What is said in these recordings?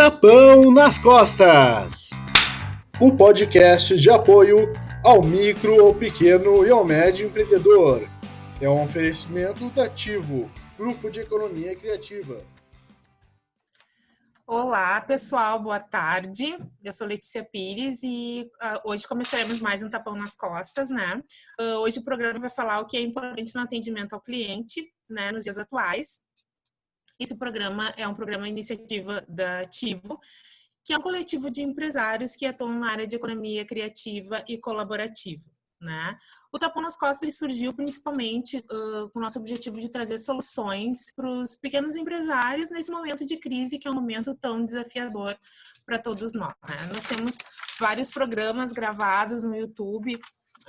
Tapão nas Costas, o podcast de apoio ao micro, ao pequeno e ao médio empreendedor. É um oferecimento da Ativo, Grupo de Economia Criativa. Olá, pessoal, boa tarde. Eu sou Letícia Pires e hoje começaremos mais um Tapão nas Costas, né? Hoje o programa vai falar o que é importante no atendimento ao cliente, né, nos dias atuais. Esse programa é um programa iniciativa da Ativo, que é um coletivo de empresários que atuam na área de economia criativa e colaborativa, né? O Tapão nas Costas ele surgiu principalmente com o nosso objetivo de trazer soluções para os pequenos empresários nesse momento de crise, que é um momento tão desafiador para todos nós, né? Nós temos vários programas gravados no YouTube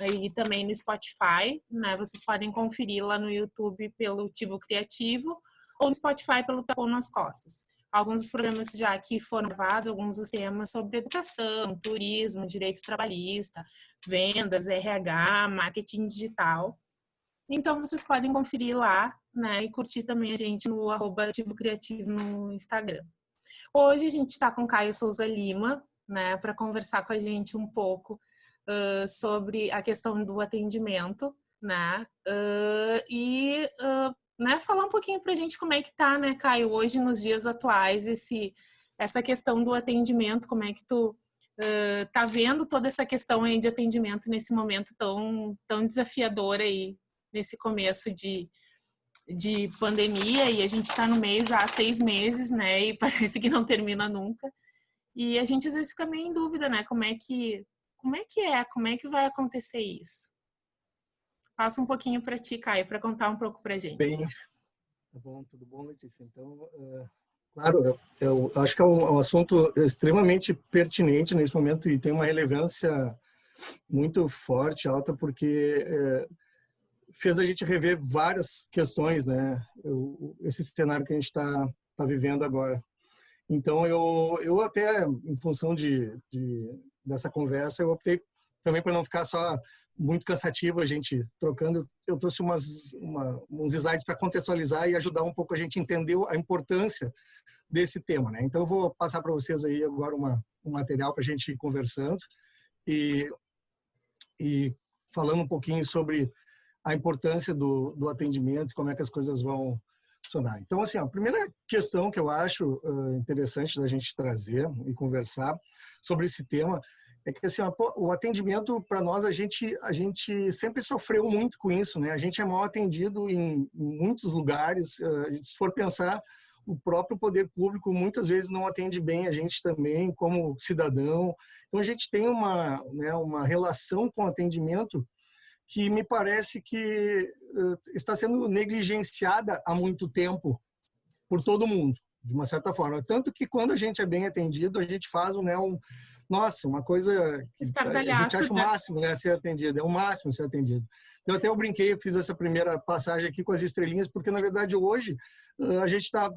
e também no Spotify, né? Vocês podem conferir lá no YouTube pelo Ativo Criativo ou no Spotify pelo Tapão nas Costas. Alguns dos programas já aqui foram gravados, alguns dos temas sobre educação, turismo, direito trabalhista, vendas, RH, marketing digital. Então, vocês podem conferir lá, né, e curtir também a gente no @Ativo Criativo no Instagram. Hoje a gente está com Caio Souza Lima, né, para conversar com a gente um pouco sobre a questão do atendimento, né, né, falar um pouquinho para a gente como é que tá, né, Caio, hoje nos dias atuais, essa questão do atendimento, como é que tu tá vendo toda essa questão aí de atendimento nesse momento tão desafiador aí, nesse começo de pandemia, e a gente está no meio já há 6 meses, né, e parece que não termina nunca, e a gente às vezes fica meio em dúvida, né, como é que vai acontecer isso? Passa um pouquinho para ti, Caio, para contar um pouco para a gente. Bem, tá bom, tudo bom, Letícia? Então, claro, eu acho que é um assunto extremamente pertinente nesse momento e tem uma relevância muito forte, alta, porque fez a gente rever várias questões, né? Esse cenário que a gente está vivendo agora. Então, eu até, em função dessa conversa, eu optei também para não ficar só muito cansativo a gente trocando. Eu trouxe uns slides para contextualizar e ajudar um pouco a gente a entender a importância desse tema, né? Então, eu vou passar para vocês aí agora um material para a gente ir conversando e falando um pouquinho sobre a importância do atendimento, como é que as coisas vão funcionar. Então, assim, a primeira questão que eu acho interessante da gente trazer e conversar sobre esse tema é que, assim, o atendimento, para nós, a gente sempre sofreu muito com isso, né? A gente é mal atendido em muitos lugares. Se for pensar, o próprio poder público muitas vezes não atende bem a gente também, como cidadão. Então, a gente tem uma relação com o atendimento que me parece que está sendo negligenciada há muito tempo por todo mundo, de uma certa forma. Tanto que, quando a gente é bem atendido, a gente faz nossa, uma coisa que a gente acha o máximo, né, ser atendido. É o máximo ser atendido. Então, até eu brinquei, fiz essa primeira passagem aqui com as estrelinhas, porque, na verdade, hoje a gente está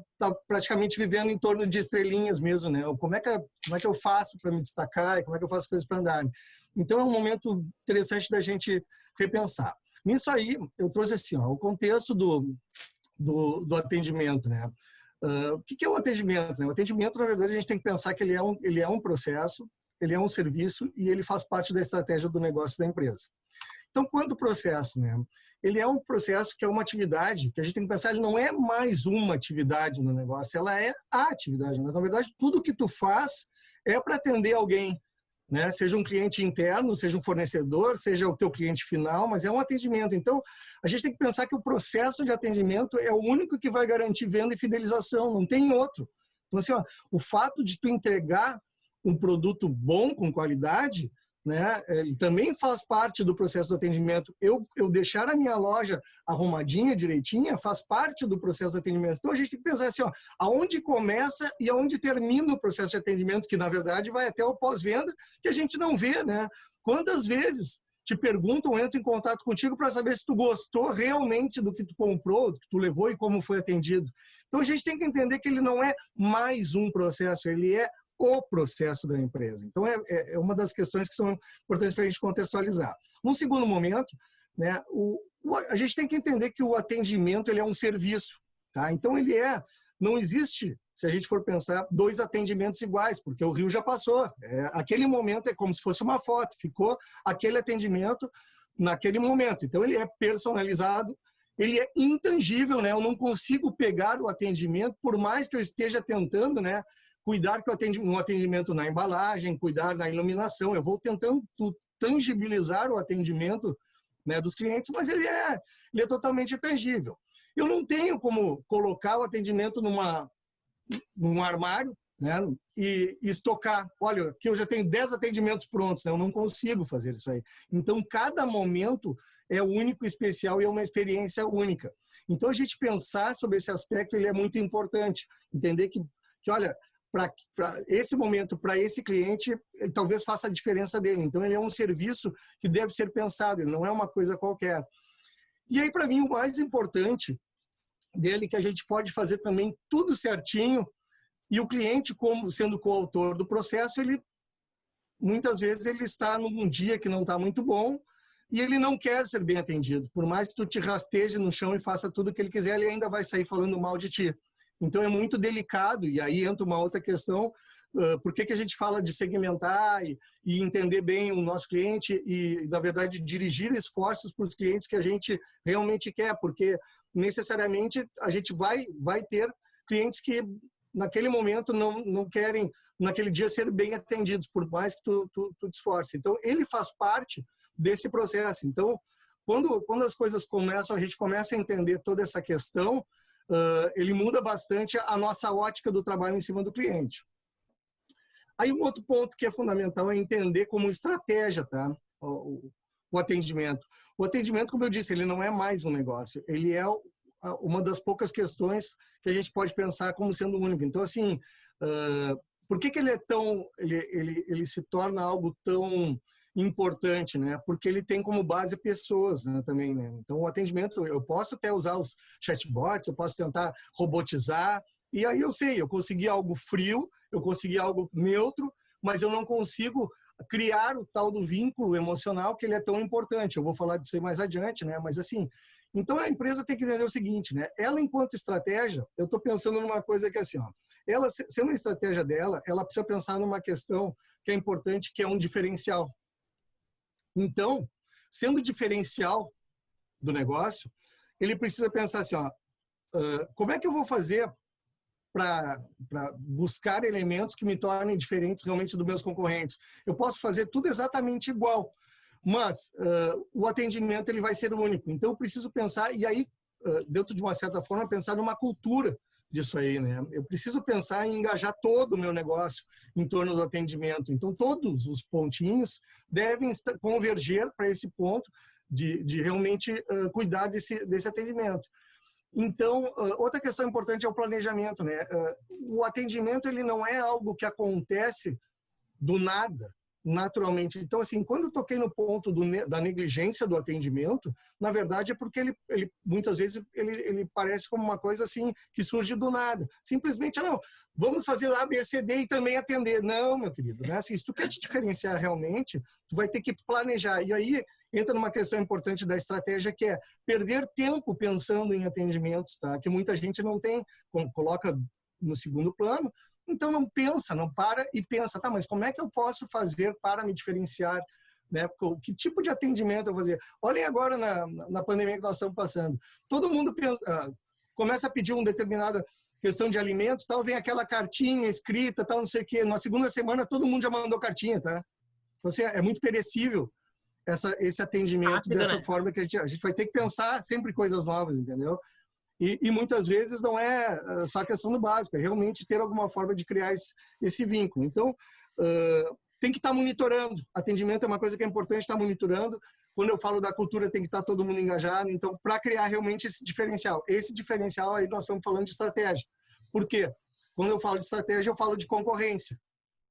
praticamente vivendo em torno de estrelinhas mesmo, né? Como é que eu faço para me destacar e como é que eu faço as coisas para andar? Então, é um momento interessante da gente repensar. Nisso aí, eu trouxe assim, o contexto do atendimento, né? O que é o atendimento, né? O atendimento, na verdade, a gente tem que pensar que ele é um processo, ele é um serviço e ele faz parte da estratégia do negócio da empresa. Então, quando o processo, né? Ele é um processo que é uma atividade que a gente tem que pensar, ele não é mais uma atividade no negócio, ela é a atividade. Mas, na verdade, tudo que tu faz é para atender alguém, né? Seja um cliente interno, seja um fornecedor, seja o teu cliente final, mas é um atendimento. Então, a gente tem que pensar que o processo de atendimento é o único que vai garantir venda e fidelização, não tem outro. Então, assim, o fato de tu entregar um produto bom, com qualidade, né, ele também faz parte do processo do atendimento. Eu deixar a minha loja arrumadinha, direitinha, faz parte do processo do atendimento. Então, a gente tem que pensar assim, aonde começa e aonde termina o processo de atendimento, que, na verdade, vai até o pós-venda, que a gente não vê, né? Quantas vezes te perguntam, entram em contato contigo para saber se tu gostou realmente do que tu comprou, do que tu levou e como foi atendido. Então, a gente tem que entender que ele não é mais um processo, ele é o processo da empresa. Então, é uma das questões que são importantes para a gente contextualizar. Num segundo momento, né, a gente tem que entender que o atendimento ele é um serviço. Tá? Então, não existe se a gente for pensar, 2 atendimentos iguais, porque o rio já passou. Aquele momento é como se fosse uma foto, ficou aquele atendimento naquele momento. Então, ele é personalizado, ele é intangível, né? Eu não consigo pegar o atendimento, por mais que eu esteja tentando, né, cuidar no atendimento na embalagem, cuidar na iluminação. Eu vou tentando tangibilizar o atendimento, né, dos clientes, mas ele é totalmente intangível. Eu não tenho como colocar o atendimento num armário, né, e estocar. Olha, aqui eu já tenho 10 atendimentos prontos, né? Eu não consigo fazer isso aí. Então, cada momento é único, especial e é uma experiência única. Então, a gente pensar sobre esse aspecto, ele é muito importante. Entender que olha, para esse momento, para esse cliente, ele talvez faça a diferença dele. Então, ele é um serviço que deve ser pensado, ele não é uma coisa qualquer. E aí, para mim, o mais importante dele, que a gente pode fazer também tudo certinho, e o cliente, como sendo coautor do processo, ele muitas vezes ele está num dia que não está muito bom e ele não quer ser bem atendido. Por mais que tu te rasteje no chão e faça tudo o que ele quiser, ele ainda vai sair falando mal de ti. Então, é muito delicado, e aí entra uma outra questão, por que a gente fala de segmentar e entender bem o nosso cliente e, na verdade, dirigir esforços para os clientes que a gente realmente quer, porque necessariamente a gente vai ter clientes que, naquele momento, não querem, naquele dia, ser bem atendidos, por mais que tu te esforce. Então, ele faz parte desse processo. Então, quando as coisas começam, a gente começa a entender toda essa questão, ele muda bastante a nossa ótica do trabalho em cima do cliente. Aí um outro ponto que é fundamental é entender como estratégia, tá? O atendimento. O atendimento, como eu disse, ele não é mais um negócio, ele é uma das poucas questões que a gente pode pensar como sendo único. Então, assim, por que ele é tão, ele se torna algo tão importante, né? Porque ele tem como base pessoas, né, também, né? Então, o atendimento, eu posso até usar os chatbots, eu posso tentar robotizar, e aí eu consegui algo frio, eu consegui algo neutro, mas eu não consigo criar o tal do vínculo emocional que ele é tão importante. Eu vou falar disso aí mais adiante, né? Mas assim, então a empresa tem que entender o seguinte, né? Ela, enquanto estratégia, eu estou pensando numa coisa que é assim, ó, ela, sendo uma estratégia dela, ela precisa pensar numa questão que é importante, que é um diferencial. Então, sendo diferencial do negócio, ele precisa pensar assim, ó, como é que eu vou fazer para buscar elementos que me tornem diferentes realmente dos meus concorrentes? Eu posso fazer tudo exatamente igual, mas o atendimento ele vai ser único. Então, eu preciso pensar, e aí, dentro de uma certa forma, pensar numa cultura disso aí, né? Eu preciso pensar em engajar todo o meu negócio em torno do atendimento. Então, todos os pontinhos devem converger para esse ponto de realmente cuidar desse atendimento. Então, outra questão importante é o planejamento, né? O atendimento, ele não é algo que acontece do nada, naturalmente. Então, assim, quando eu toquei no ponto da negligência do atendimento, na verdade é porque ele muitas vezes ele parece como uma coisa assim que surge do nada. Simplesmente, não, vamos fazer A, B, C, D e também atender. Não, meu querido, né? Assim, se tu quer te diferenciar realmente, tu vai ter que planejar. E aí entra numa questão importante da estratégia, que é perder tempo pensando em atendimentos, tá? Que muita gente não tem, coloca no segundo plano. Então, não pensa, não para e pensa, tá, mas como é que eu posso fazer para me diferenciar, né? Que tipo de atendimento eu vou fazer? Olhem agora na pandemia que nós estamos passando. Todo mundo pensa, começa a pedir uma determinada questão de alimentos, tal, vem aquela cartinha escrita, tal, não sei o quê. Na segunda semana, todo mundo já mandou cartinha, tá? Então, assim, é muito perecível esse atendimento rápido, dessa, né? Forma que a gente vai ter que pensar sempre coisas novas, entendeu? E muitas vezes não é só a questão do básico, é realmente ter alguma forma de criar esse vínculo. Então, tem que estar monitorando. Atendimento é uma coisa que é importante estar monitorando. Quando eu falo da cultura, tem que estar todo mundo engajado. Então, para criar realmente esse diferencial. Esse diferencial aí nós estamos falando de estratégia. Por quê? Quando eu falo de estratégia, eu falo de concorrência,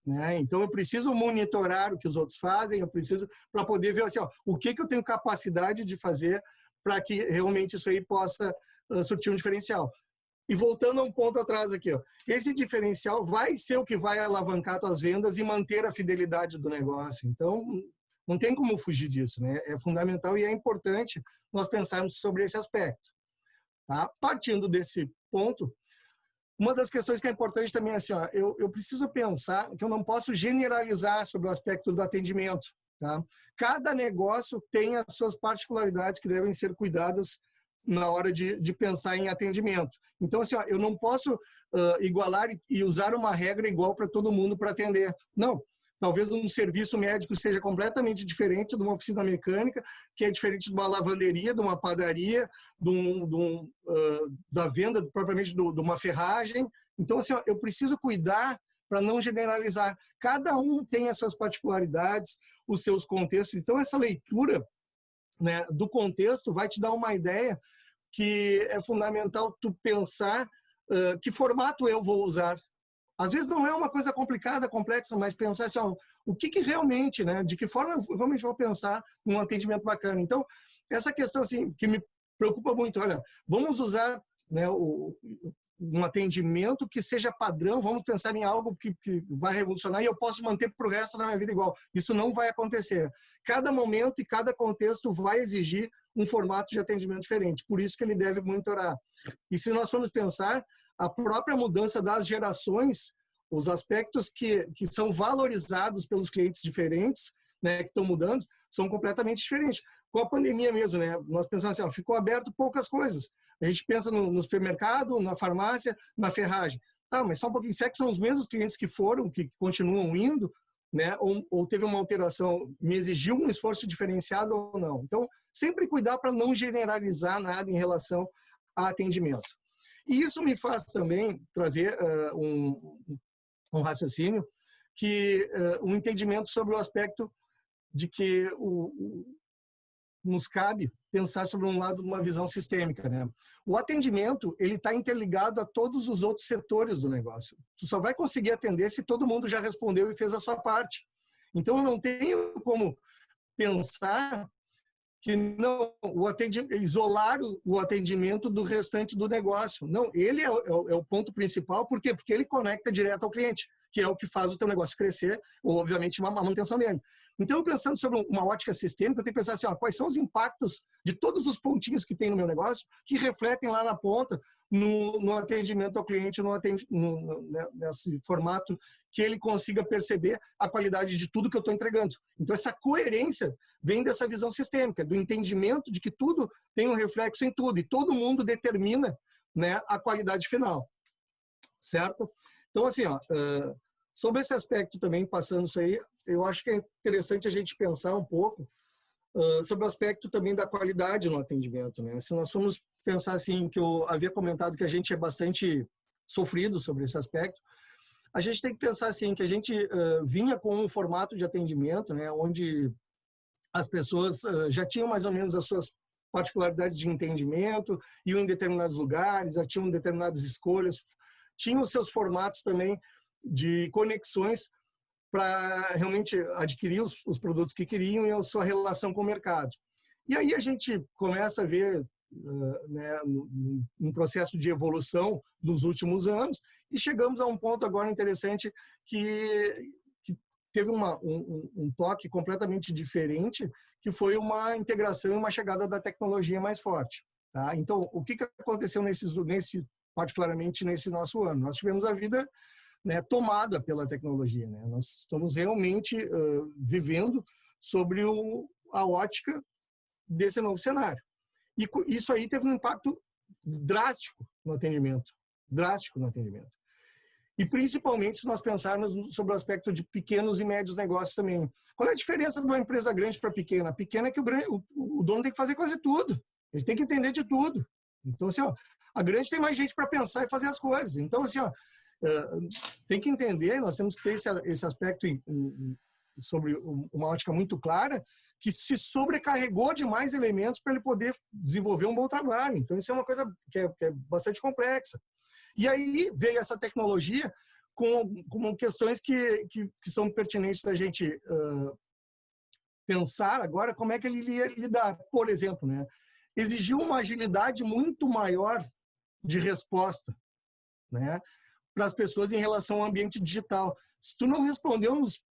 né? Então, eu preciso monitorar o que os outros fazem, eu preciso para poder ver assim, ó, o que eu tenho capacidade de fazer para que realmente isso aí possa surtir um diferencial. E voltando a um ponto atrás aqui, ó, esse diferencial vai ser o que vai alavancar tuas vendas e manter a fidelidade do negócio. Então, não tem como fugir disso, né? É fundamental e é importante nós pensarmos sobre esse aspecto. Tá? Partindo desse ponto, Uma das questões que é importante também é assim, ó, eu preciso pensar que eu não posso generalizar sobre o aspecto do atendimento. Tá? Cada negócio tem as suas particularidades que devem ser cuidadas na hora de pensar em atendimento. Então, assim, ó, eu não posso igualar e usar uma regra igual para todo mundo para atender. Não. Talvez um serviço médico seja completamente diferente de uma oficina mecânica, que é diferente de uma lavanderia, de uma padaria, da venda propriamente de uma ferragem. Então, assim, ó, eu preciso cuidar para não generalizar. Cada um tem as suas particularidades, os seus contextos. Então, essa leitura, né, do contexto vai te dar uma ideia que é fundamental tu pensar que formato eu vou usar. Às vezes não é uma coisa complicada, complexa, mas pensar assim, ó, o que realmente, né, de que forma eu realmente vou pensar num atendimento bacana. Então, essa questão assim, que me preocupa muito, olha, vamos usar, né, um atendimento que seja padrão, vamos pensar em algo que vai revolucionar e eu posso manter para o resto da minha vida igual. Isso não vai acontecer. Cada momento e cada contexto vai exigir um formato de atendimento diferente. Por isso que ele deve monitorar. E se nós formos pensar, a própria mudança das gerações, os aspectos que são valorizados pelos clientes diferentes, né, que estão mudando, são completamente diferentes. Com a pandemia mesmo, né, nós pensamos assim, ó, ficou aberto poucas coisas. A gente pensa no supermercado, na farmácia, na ferragem. Tá, mas só um pouquinho, será que são os mesmos clientes que foram, que continuam indo, né, ou teve uma alteração, me exigiu um esforço diferenciado ou não? Então, sempre cuidar para não generalizar nada em relação a atendimento. E isso me faz também trazer um raciocínio, que um entendimento sobre o aspecto de que nos cabe pensar sobre um lado de uma visão sistêmica, né? O atendimento, ele está interligado a todos os outros setores do negócio. Tu só vai conseguir atender se todo mundo já respondeu e fez a sua parte. Então, eu não tenho como pensar que não isolar o atendimento do restante do negócio. Não, ele é o ponto principal. Por quê? Porque ele conecta direto ao cliente, que é o que faz o teu negócio crescer, ou, obviamente, a manutenção dele. Então, pensando sobre uma ótica sistêmica, eu tenho que pensar assim, ó, quais são os impactos de todos os pontinhos que tem no meu negócio que refletem lá na ponta no atendimento ao cliente, nesse formato que ele consiga perceber a qualidade de tudo que eu estou entregando. Então, essa coerência vem dessa visão sistêmica, do entendimento de que tudo tem um reflexo em tudo e todo mundo determina, né, a qualidade final. Certo? Então, assim, ó, sobre esse aspecto também, passando isso aí, eu acho que é interessante a gente pensar um pouco sobre o aspecto também da qualidade no atendimento, né? Se nós formos pensar assim, que eu havia comentado que a gente é bastante sofrido sobre esse aspecto, a gente tem que pensar assim, que a gente vinha com um formato de atendimento, né, onde as pessoas já tinham mais ou menos as suas particularidades de entendimento, iam em determinados lugares, já tinham determinadas escolhas, tinham os seus formatos também de conexões para realmente adquirir os produtos que queriam e a sua relação com o mercado. E aí a gente começa a ver né, um processo de evolução dos últimos anos e chegamos a um ponto agora interessante que teve um toque completamente diferente, que foi uma integração e uma chegada da tecnologia mais forte. Tá? Então, o que aconteceu particularmente nesse nosso ano? Nós tivemos a vida, né, tomada pela tecnologia. Né? Nós estamos realmente vivendo sobre a ótica desse novo cenário. E isso aí teve um impacto drástico no atendimento. E principalmente se nós pensarmos sobre o aspecto de pequenos e médios negócios também. Qual é a diferença de uma empresa grande para pequena? A pequena é que o dono tem que fazer quase tudo. Ele tem que entender de tudo. Então, assim, ó, a grande tem mais gente para pensar e fazer as coisas. Então, assim, ó, tem que entender, nós temos que ter esse aspecto sobre uma ótica muito clara, que se sobrecarregou de mais elementos para ele poder desenvolver um bom trabalho. Então, isso é uma coisa que é bastante complexa. E aí veio essa tecnologia com questões que são pertinentes da gente pensar agora como é que ele ia lidar. Por exemplo, né, exigiu uma agilidade muito maior de resposta, né, para as pessoas em relação ao ambiente digital. Se tu não respondeu nos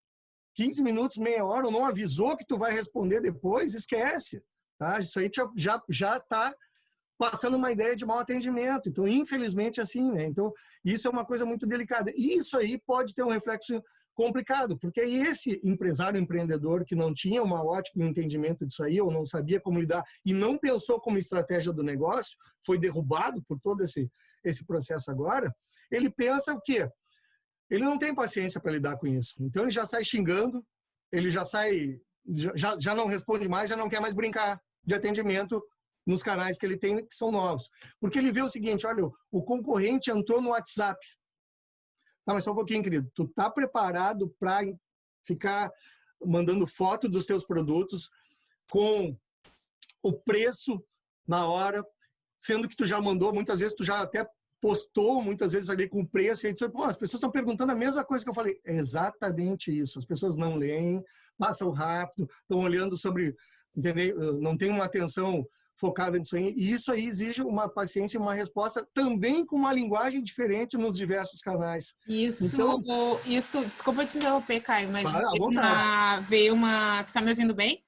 15 minutos, meia hora, ou não avisou que tu vai responder depois, esquece. Tá? Isso aí já está passando uma ideia de mau atendimento. Então, infelizmente, assim, né? Então, isso é uma coisa muito delicada. E isso aí pode ter um reflexo complicado, porque esse empresário, empreendedor que não tinha uma ótica, um entendimento disso aí, ou não sabia como lidar e não pensou como estratégia do negócio, foi derrubado por todo esse processo agora, ele pensa o quê? Ele não tem paciência para lidar com isso. Então, ele já sai xingando, ele já não responde mais, já não quer mais brincar de atendimento nos canais que ele tem, que são novos. Porque ele vê o seguinte, olha, o concorrente entrou no WhatsApp. Tá, mas só um pouquinho, querido. Tu tá preparado para ficar mandando foto dos teus produtos com o preço na hora, sendo que tu já mandou, muitas vezes tu já até postou, muitas vezes ali com o preço, e aí tu, pô, as pessoas estão perguntando a mesma coisa que eu falei. É exatamente isso. As pessoas não leem, passam rápido, estão olhando sobre, entendeu? Não tem uma atenção focada nisso aí, e isso aí exige uma paciência e uma resposta também com uma linguagem diferente nos diversos canais. Isso, desculpa te interromper, Caio, mas à vontade. tu tá me ouvindo bem?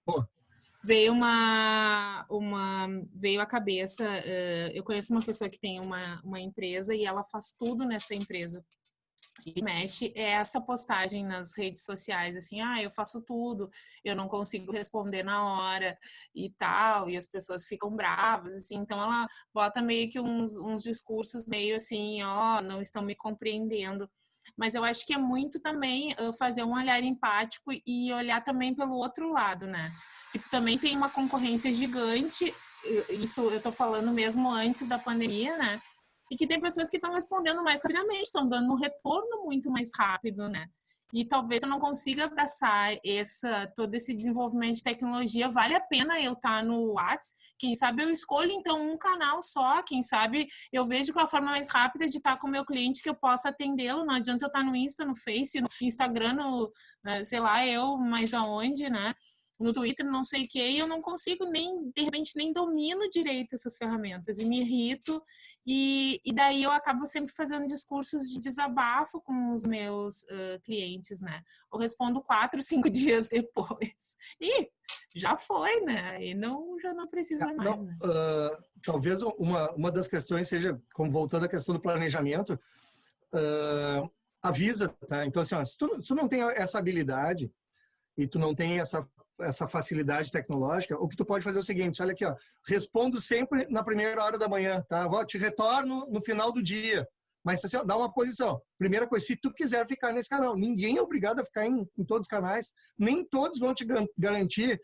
Pô. Veio veio à cabeça, eu conheço uma pessoa que tem uma empresa e ela faz tudo nessa empresa. E mexe é essa postagem nas redes sociais, assim, eu faço tudo, eu não consigo responder na hora e tal, e as pessoas ficam bravas, assim, então ela bota meio que uns discursos meio assim, não estão me compreendendo. Mas eu acho que é muito também fazer um olhar empático e olhar também pelo outro lado, né? Que tu também tem uma concorrência gigante, isso eu tô falando mesmo antes da pandemia, né? E que tem pessoas que estão respondendo mais rapidamente, estão dando um retorno muito mais rápido, né? E talvez eu não consiga abraçar todo esse desenvolvimento de tecnologia. Vale a pena eu estar no WhatsApp? Quem sabe eu escolho, então, um canal só. Quem sabe eu vejo qual a forma mais rápida de estar com o meu cliente que eu possa atendê-lo. Não adianta eu estar no Insta, no Face, no Instagram, sei lá, mais aonde, né? No Twitter, não sei o que, e eu não consigo de repente, nem domino direito essas ferramentas, e me irrito, e daí eu acabo sempre fazendo discursos de desabafo com os meus clientes, né? Eu respondo 4, 5 dias depois, e já foi, né? E já não precisa mais, né? Talvez uma das questões seja, como voltando à questão do planejamento, avisa, tá? Então, assim, se tu não tem essa habilidade, e tu não tem essa facilidade tecnológica, o que tu pode fazer é o seguinte, olha aqui, respondo sempre na primeira hora da manhã, tá? Te retorno no final do dia, mas assim, dá uma posição. Primeira coisa, se tu quiser ficar nesse canal, ninguém é obrigado a ficar em todos os canais, nem todos vão te garantir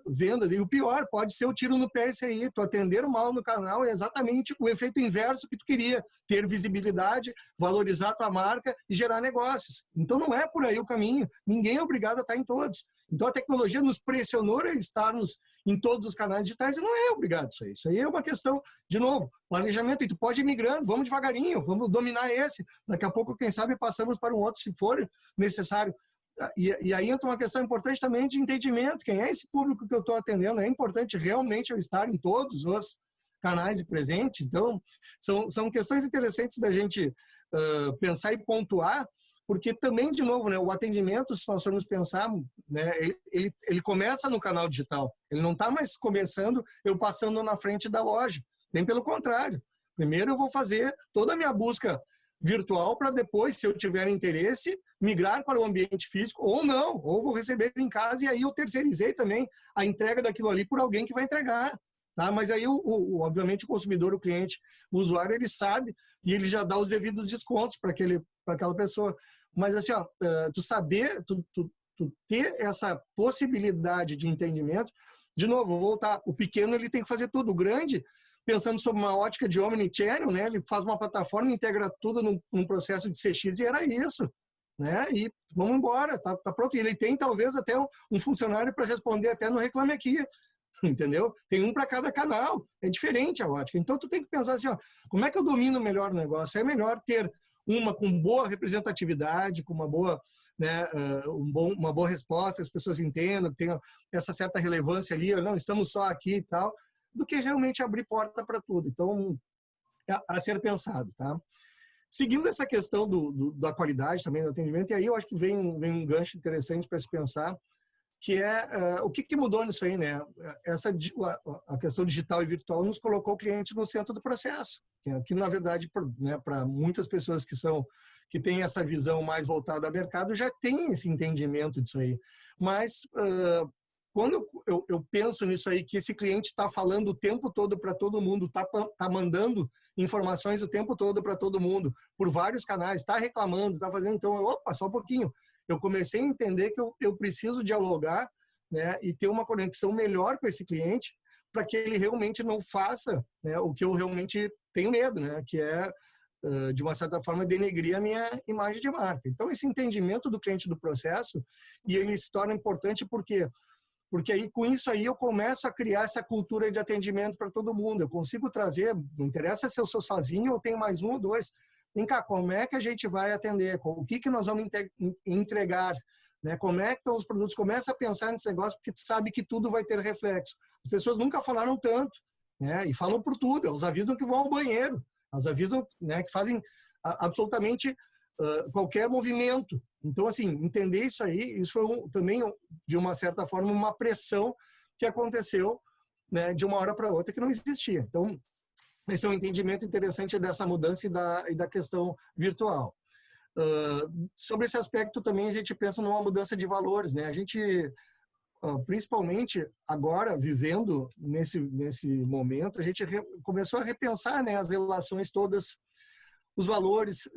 vendas, e o pior, pode ser o tiro no pé esse aí, tu atender mal no canal é exatamente o efeito inverso que tu queria, ter visibilidade, valorizar tua marca e gerar negócios. Então não é por aí o caminho, ninguém é obrigado a estar em todos. Então a tecnologia nos pressionou a estarmos em todos os canais digitais e não é obrigado isso aí. Isso aí é uma questão, de novo, planejamento, e tu pode ir migrando, vamos devagarinho, vamos dominar esse, daqui a pouco, quem sabe, passamos para um outro se for necessário. E aí entra uma questão importante também de entendimento. Quem é esse público que eu estou atendendo? É importante realmente eu estar em todos os canais e presente? Então, são questões interessantes da gente pensar e pontuar, porque também, de novo, né, o atendimento, se nós formos pensar, né, ele começa no canal digital. Ele não está mais começando eu passando na frente da loja. Nem pelo contrário. Primeiro eu vou fazer toda a minha busca virtual para depois, se eu tiver interesse, migrar para o ambiente físico ou não, ou vou receber em casa e aí eu terceirizei também a entrega daquilo ali por alguém que vai entregar, tá? Mas aí, obviamente, o consumidor, o cliente, o usuário, ele sabe e ele já dá os devidos descontos para aquela pessoa. Mas assim, tu saber, tu ter essa possibilidade de entendimento, de novo, vou voltar, o pequeno ele tem que fazer tudo, o grande, pensando sobre uma ótica de omnichannel, né? Ele faz uma plataforma, integra tudo num processo de CX e era isso, né? E vamos embora, tá pronto. E ele tem talvez até um funcionário para responder até no Reclame Aqui, entendeu? Tem um para cada canal, é diferente a ótica. Então tu tem que pensar assim, como é que eu domino melhor o negócio? É melhor ter uma com boa representatividade, com uma boa, né, uma boa resposta, as pessoas entendam, tenham essa certa relevância ali, não estamos só aqui e tal, do que realmente abrir porta para tudo. Então, a ser pensado, tá? Seguindo essa questão da qualidade também do atendimento, e aí eu acho que vem um gancho interessante para se pensar, que é o que mudou nisso aí, né? A questão digital e virtual nos colocou o cliente no centro do processo, que na verdade, né, para muitas pessoas que têm essa visão mais voltada ao mercado, já tem esse entendimento disso aí. Mas quando eu penso nisso aí, que esse cliente está falando o tempo todo para todo mundo, está mandando informações o tempo todo para todo mundo, por vários canais, está reclamando, está fazendo, então, opa, só um pouquinho. Eu comecei a entender que eu preciso dialogar, né, e ter uma conexão melhor com esse cliente para que ele realmente não faça, né, o que eu realmente tenho medo, né, que é, de uma certa forma, denegrir a minha imagem de marca. Então, esse entendimento do cliente do processo, e ele se torna importante porque aí, com isso aí, eu começo a criar essa cultura de atendimento para todo mundo. Eu consigo trazer, não interessa se eu sou sozinho ou tenho mais um ou dois. Vem cá, como é que a gente vai atender? O que nós vamos entregar? Né? Como é que estão os produtos? Começa a pensar nesse negócio, porque tu sabe que tudo vai ter reflexo. As pessoas nunca falaram tanto, né? E falam por tudo. Elas avisam que vão ao banheiro. Elas avisam, né, que fazem absolutamente qualquer movimento. Então, assim, entender isso aí, isso foi também, de uma certa forma, uma pressão que aconteceu, né, de uma hora para outra, que não existia. Então, esse é um entendimento interessante dessa mudança e da questão virtual. Sobre esse aspecto também a gente pensa numa mudança de valores, né? A gente, principalmente agora, vivendo nesse momento, a gente começou a repensar, né, as relações todas, os valores,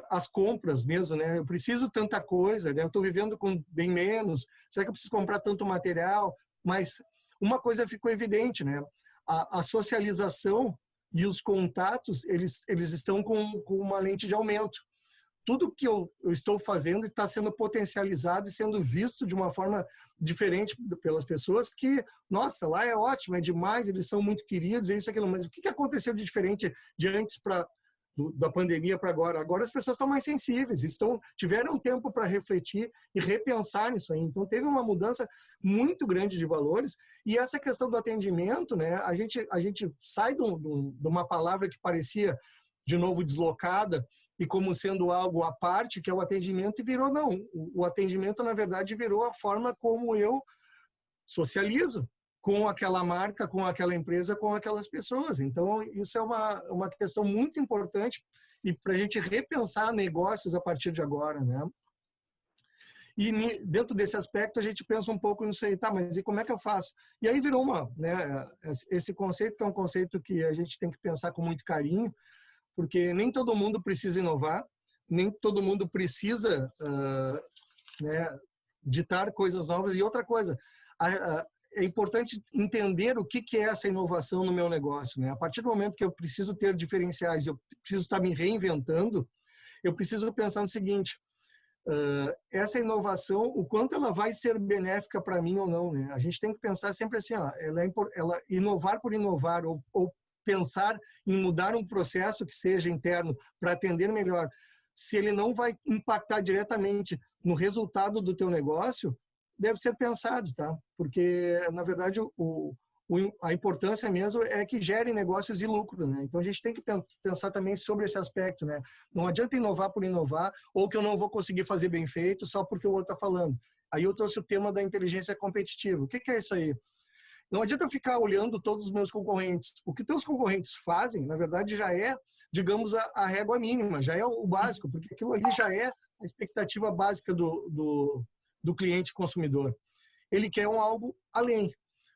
as compras mesmo, né? Eu preciso tanta coisa, né? Eu estou vivendo com bem menos, será que eu preciso comprar tanto material? Mas uma coisa ficou evidente, né? A socialização e os contatos, eles estão com uma lente de aumento. Tudo que eu estou fazendo está sendo potencializado e sendo visto de uma forma diferente pelas pessoas que, nossa, lá é ótimo, é demais, eles são muito queridos, é isso, aquilo. Mas o que aconteceu de diferente de antes da pandemia para agora? Agora as pessoas estão mais sensíveis, tiveram tempo para refletir e repensar nisso aí. Então teve uma mudança muito grande de valores, e essa questão do atendimento, né? A gente sai de uma palavra que parecia, de novo, deslocada e como sendo algo à parte, que é o atendimento, e virou, não. O atendimento, na verdade, virou a forma como eu socializo com aquela marca, com aquela empresa, com aquelas pessoas. Então, isso é uma questão muito importante e para a gente repensar negócios a partir de agora, né? E dentro desse aspecto, a gente pensa um pouco nisso aí, tá, mas e como é que eu faço? E aí virou né, esse conceito, que é um conceito que a gente tem que pensar com muito carinho, porque nem todo mundo precisa inovar, nem todo mundo precisa né, ditar coisas novas. E outra coisa, é importante entender o que é essa inovação no meu negócio, né? A partir do momento que eu preciso ter diferenciais, eu preciso estar me reinventando, eu preciso pensar no seguinte: essa inovação, o quanto ela vai ser benéfica para mim ou não, né? A gente tem que pensar sempre assim, ela inovar por inovar ou pensar em mudar um processo que seja interno para atender melhor, se ele não vai impactar diretamente no resultado do teu negócio, deve ser pensado, tá? Porque, na verdade, a importância mesmo é que gere negócios e lucro, né? Então, a gente tem que pensar também sobre esse aspecto, né? Não adianta inovar por inovar, ou que eu não vou conseguir fazer bem feito só porque o outro está falando. Aí eu trouxe o tema da inteligência competitiva. O que é isso aí? Não adianta eu ficar olhando todos os meus concorrentes. O que teus concorrentes fazem, na verdade, já é, digamos, a régua mínima, já é o básico, porque aquilo ali já é a expectativa básica do cliente consumidor. Ele quer algo além.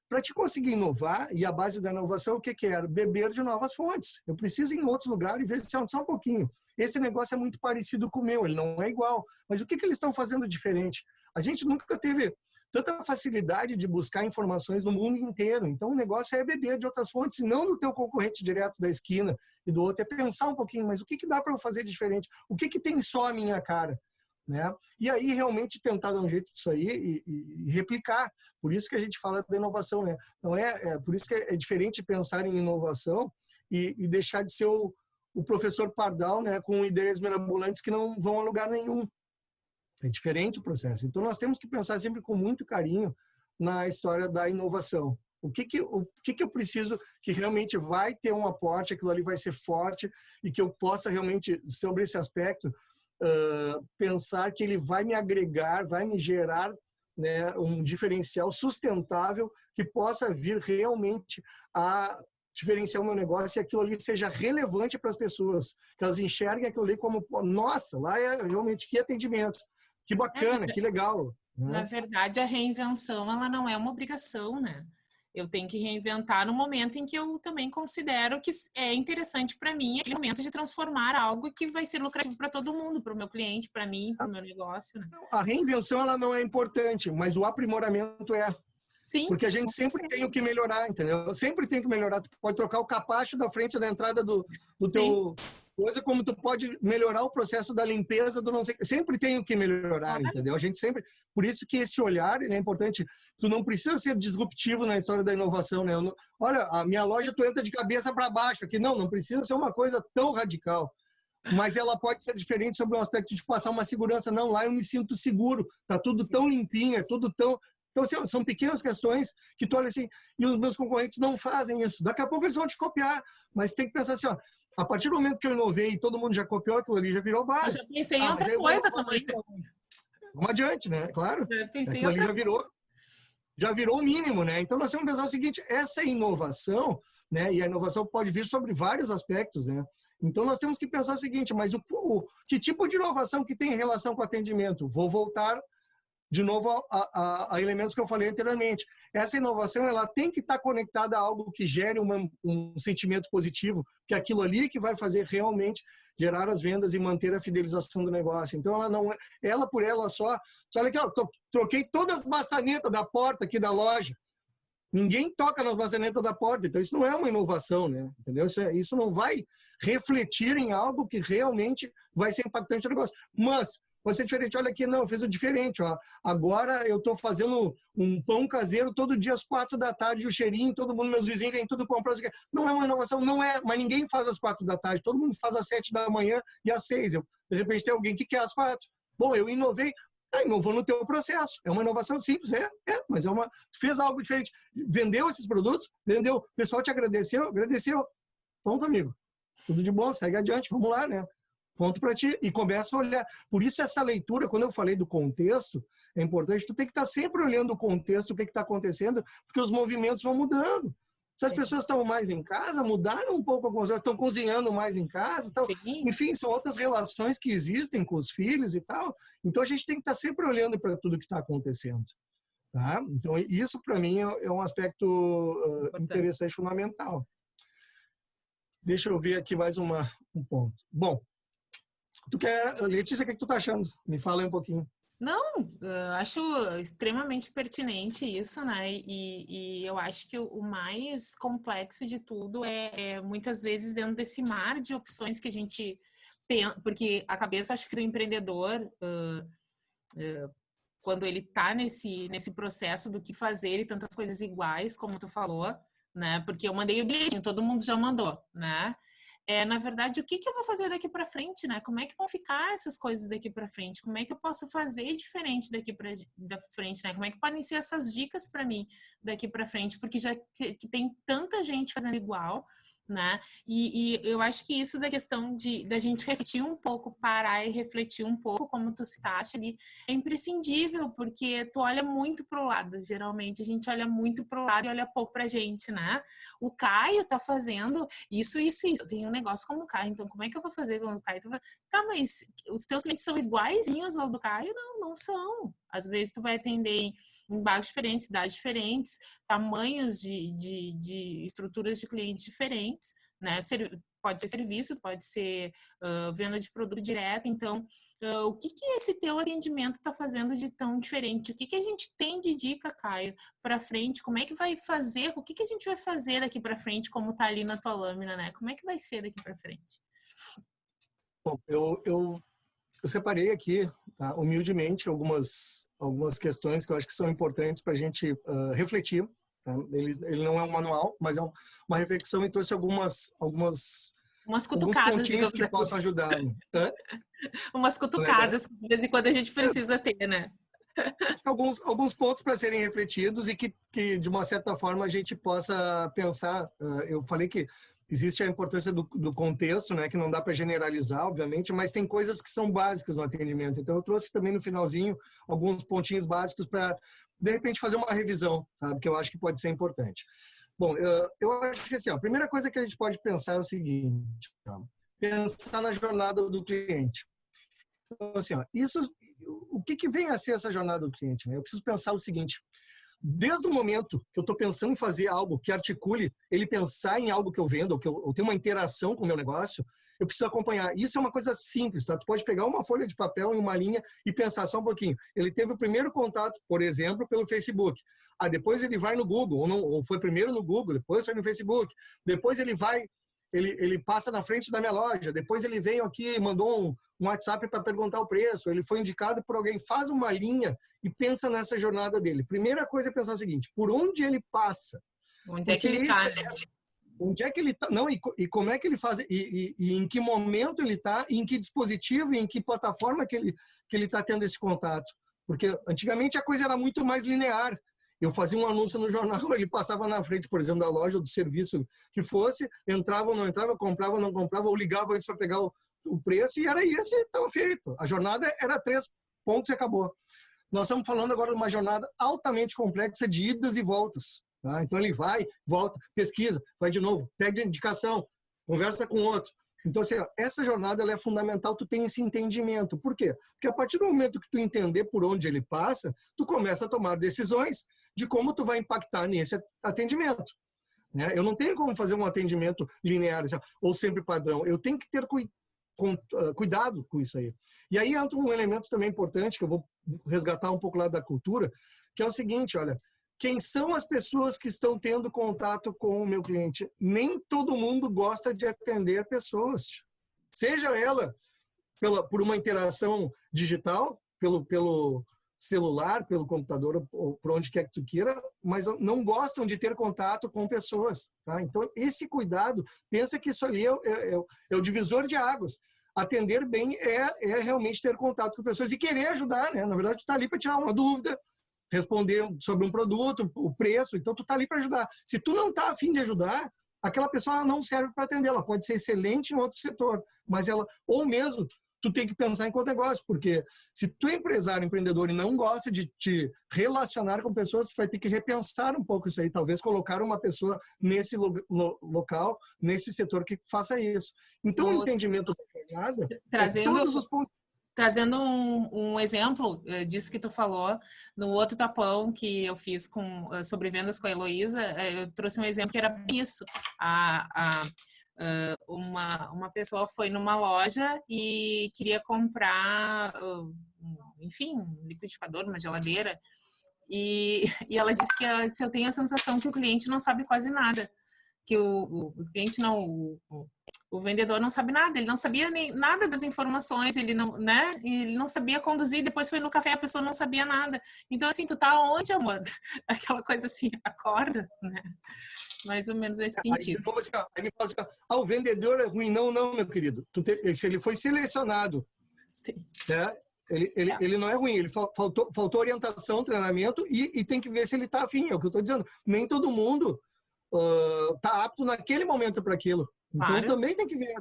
Para te conseguir inovar, e a base da inovação, o que é? Beber de novas fontes. Eu preciso ir em outros lugares e ver se só um pouquinho. Esse negócio é muito parecido com o meu, ele não é igual. Mas o que eles estão fazendo diferente? A gente nunca teve tanta facilidade de buscar informações no mundo inteiro. Então, o negócio é beber de outras fontes, não do teu concorrente direto da esquina e do outro. É pensar um pouquinho, mas o que dá para eu fazer diferente? O que tem só a minha cara? Né? E aí, realmente, tentar dar um jeito disso aí e replicar. Por isso que a gente fala da inovação. Né? Não por isso que é diferente pensar em inovação e deixar de ser o professor Pardal, né, com ideias mirabolantes que não vão a lugar nenhum. É diferente o processo. Então, nós temos que pensar sempre com muito carinho na história da inovação. O que eu preciso que realmente vai ter um aporte, aquilo ali vai ser forte e que eu possa realmente, sobre esse aspecto, pensar que ele vai me agregar, vai me gerar né, um diferencial sustentável que possa vir realmente a diferenciar o meu negócio e aquilo ali seja relevante para as pessoas, que elas enxerguem aquilo ali como, nossa, lá é realmente que atendimento, que bacana, que legal. Na verdade, a reinvenção, ela não é uma obrigação, né? Eu tenho que reinventar no momento em que eu também considero que é interessante para mim, aquele momento de transformar algo que vai ser lucrativo para todo mundo, para o meu cliente, para mim, para o meu negócio. Né? A reinvenção, ela não é importante, mas o aprimoramento é. Sim. Porque a gente sempre tem o que melhorar, entendeu? Sempre tem que melhorar. Tu pode trocar o capacho da frente da entrada do teu coisa, como tu pode melhorar o processo da limpeza do não sei. Sempre tem o que melhorar, entendeu? A gente sempre. Por isso que esse olhar, ele é importante. Tu não precisa ser disruptivo na história da inovação, né? Olha, a minha loja tu entra de cabeça para baixo aqui. Não precisa ser uma coisa tão radical. Mas ela pode ser diferente sobre o aspecto de passar uma segurança. Não, lá eu me sinto seguro. Tá tudo tão limpinho, é tudo tão... Então, assim, são pequenas questões que tu olha assim, e os meus concorrentes não fazem isso. Daqui a pouco eles vão te copiar, mas tem que pensar assim, ó, a partir do momento que eu inovei e todo mundo já copiou aquilo ali, já virou base. Eu já pensei em outra coisa também. Vamos adiante, né? Claro. Já pensei aquilo ali já virou o mínimo, né? Então, nós temos que pensar o seguinte, essa inovação, né? E a inovação pode vir sobre vários aspectos, né? Então, nós temos que pensar o seguinte, mas que tipo de inovação que tem em relação com o atendimento? Vou voltar de novo a elementos que eu falei anteriormente. Essa inovação, ela tem que estar conectada a algo que gere um sentimento positivo, que é aquilo ali que vai fazer realmente gerar as vendas e manter a fidelização do negócio. Então, ela não é, ela por ela só olha aqui, ó, troquei todas as maçanetas da porta aqui da loja. Ninguém toca nas maçanetas da porta, então isso não é uma inovação, né? Entendeu? Isso não vai refletir em algo que realmente vai ser impactante no negócio. Mas vai ser diferente. Olha aqui, não, eu fiz o diferente. Ó. Agora eu estou fazendo um pão caseiro todo dia às 4 da tarde, o cheirinho, todo mundo, meus vizinhos vêm tudo comprar. Não é uma inovação, não é, mas ninguém faz às 4 da tarde, todo mundo faz às 7 da manhã e às 6. De repente tem alguém que quer às 4. Bom, eu inovei, inovou no teu processo. É uma inovação simples, mas fez algo diferente. Vendeu esses produtos, vendeu, o pessoal te agradeceu, Pronto, amigo. Tudo de bom, segue adiante, vamos lá, né? Ponto para ti. E começa a olhar. Por isso essa leitura, quando eu falei do contexto, é importante. Tu tem que estar sempre olhando o contexto, o que está acontecendo, porque os movimentos vão mudando. Se as pessoas estão mais em casa, mudaram um pouco algumas coisas, estão cozinhando mais em casa. Então, enfim, são outras relações que existem com os filhos e tal. Então, a gente tem que estar sempre olhando para tudo que está acontecendo. Tá? Então, isso, para mim, é um aspecto interessante, fundamental. Deixa eu ver aqui mais um ponto. Bom, Letícia, o que tu tá achando? Me fala aí um pouquinho. Não, acho extremamente pertinente isso, né? E eu acho que o mais complexo de tudo é muitas vezes dentro desse mar de opções que a gente pensa, porque a cabeça, acho que do empreendedor, quando ele tá nesse processo do que fazer e tantas coisas iguais, como tu falou, né? Porque eu mandei o bilhetinho, todo mundo já mandou, né? Na verdade, o que eu vou fazer daqui para frente, né? Como é que vão ficar essas coisas daqui para frente? Como é que eu posso fazer diferente daqui para frente, né? Como é que podem ser essas dicas para mim daqui para frente? Porque já que tem tanta gente fazendo igual, né? E eu acho que isso da questão da gente refletir um pouco, parar e refletir um pouco, como tu citaste ali, é imprescindível, porque tu olha muito pro lado, geralmente a gente olha muito pro lado e olha pouco pra gente, né? O Caio tá fazendo isso. Tem um negócio como o Caio, então como é que eu vou fazer com o Caio? Tá, mas os teus clientes são iguaizinhos aos do Caio? Não são. Às vezes tu vai atender em bairros diferentes, cidades diferentes, tamanhos de estruturas de clientes diferentes, né? Pode ser serviço, pode ser venda de produto direto. Então, o que esse teu atendimento está fazendo de tão diferente? O que a gente tem de dica, Caio, para frente? Como é que vai fazer? O que a gente vai fazer daqui para frente, como está ali na tua lâmina, né? Como é que vai ser daqui para frente? Bom, eu separei aqui, tá, humildemente, algumas questões que eu acho que são importantes para a gente refletir. Tá? Ele não é um manual, mas é uma reflexão e trouxe alguns pontinhos que possam ajudar. Umas cutucadas que de vez em quando a gente precisa ter, né? Alguns pontos para serem refletidos e que, de uma certa forma, a gente possa pensar. Eu falei que existe a importância do contexto, né, que não dá para generalizar, obviamente, mas tem coisas que são básicas no atendimento. Então, eu trouxe também no finalzinho alguns pontinhos básicos para, de repente, fazer uma revisão, sabe, que eu acho que pode ser importante. Bom, eu acho que assim, a primeira coisa que a gente pode pensar é o seguinte, tá? Pensar na jornada do cliente. Então, assim, o que vem a ser essa jornada do cliente, né? Eu preciso pensar o seguinte: desde o momento que eu estou pensando em fazer algo que articule ele pensar em algo que eu vendo, ou que eu tenho uma interação com o meu negócio, eu preciso acompanhar. Isso é uma coisa simples, tá? Tu pode pegar uma folha de papel e uma linha e pensar só um pouquinho. Ele teve o primeiro contato, por exemplo, pelo Facebook. Depois ele vai no Google, ou foi primeiro no Google, depois foi no Facebook. Depois ele passa na frente da minha loja, depois ele veio aqui e mandou um WhatsApp para perguntar o preço, ele foi indicado por alguém. Faz uma linha e pensa nessa jornada dele. Primeira coisa é pensar o seguinte: por onde ele passa? Onde é que ele está? Onde é que ele está? Não, e como é que ele faz? E em que momento ele está? Em que dispositivo? Em que plataforma que ele está tendo esse contato? Porque antigamente a coisa era muito mais linear. Eu fazia um anúncio no jornal, ele passava na frente, por exemplo, da loja ou do serviço que fosse, entrava ou não entrava, comprava ou não comprava, ou ligava antes para pegar o preço, e era isso, e estava feito. A jornada era 3 pontos e acabou. Nós estamos falando agora de uma jornada altamente complexa de idas e voltas. Tá? Então ele vai, volta, pesquisa, vai de novo, pede indicação, conversa com outro. Então, assim, essa jornada ela é fundamental, tu tem esse entendimento. Por quê? Porque a partir do momento que tu entender por onde ele passa, tu começa a tomar decisões de como tu vai impactar nesse atendimento. Né? Eu não tenho como fazer um atendimento linear ou sempre padrão. Eu tenho que ter cuidado com isso aí. E aí entra um elemento também importante, que eu vou resgatar um pouco lá da cultura, que é o seguinte, olha, quem são as pessoas que estão tendo contato com o meu cliente? Nem todo mundo gosta de atender pessoas. Seja ela por uma interação digital, pelo celular, pelo computador, ou por onde quer que tu queira, mas não gostam de ter contato com pessoas. Tá? Então, esse cuidado, pensa que isso ali é o divisor de águas. Atender bem é realmente ter contato com pessoas e querer ajudar, né? Na verdade, tu está ali para tirar uma dúvida, responder sobre um produto, o preço, então tu tá ali para ajudar. Se tu não tá a fim de ajudar, aquela pessoa não serve para atender, ela pode ser excelente em outro setor, mas ela, ou mesmo, tu tem que pensar em qual negócio, porque se tu é empresário, empreendedor e não gosta de te relacionar com pessoas, tu vai ter que repensar um pouco isso aí, talvez colocar uma pessoa nesse local, nesse setor que faça isso. Então, o entendimento da jornada, todos os pontos. Trazendo um exemplo disso que tu falou, no outro tapão que eu fiz sobre vendas com a Heloísa, eu trouxe um exemplo que era isso. Uma pessoa foi numa loja e queria comprar, enfim, um liquidificador, uma geladeira, e ela disse que eu tenho a sensação que o cliente não sabe quase nada, que o cliente não... O vendedor não sabe nada, ele não sabia nem nada das informações, ele não sabia conduzir, depois foi no café, a pessoa não sabia nada. Então, assim, tu tá onde, amor? Aquela coisa assim, acorda, né? Mais ou menos esse sentido. Aí me fala assim, o vendedor é ruim. Não, meu querido. Se ele foi selecionado, né? Ele não é ruim, ele faltou orientação, treinamento e tem que ver se ele tá afim, é o que eu tô dizendo. Nem todo mundo tá apto naquele momento para aquilo. Então, claro, também tem que ver.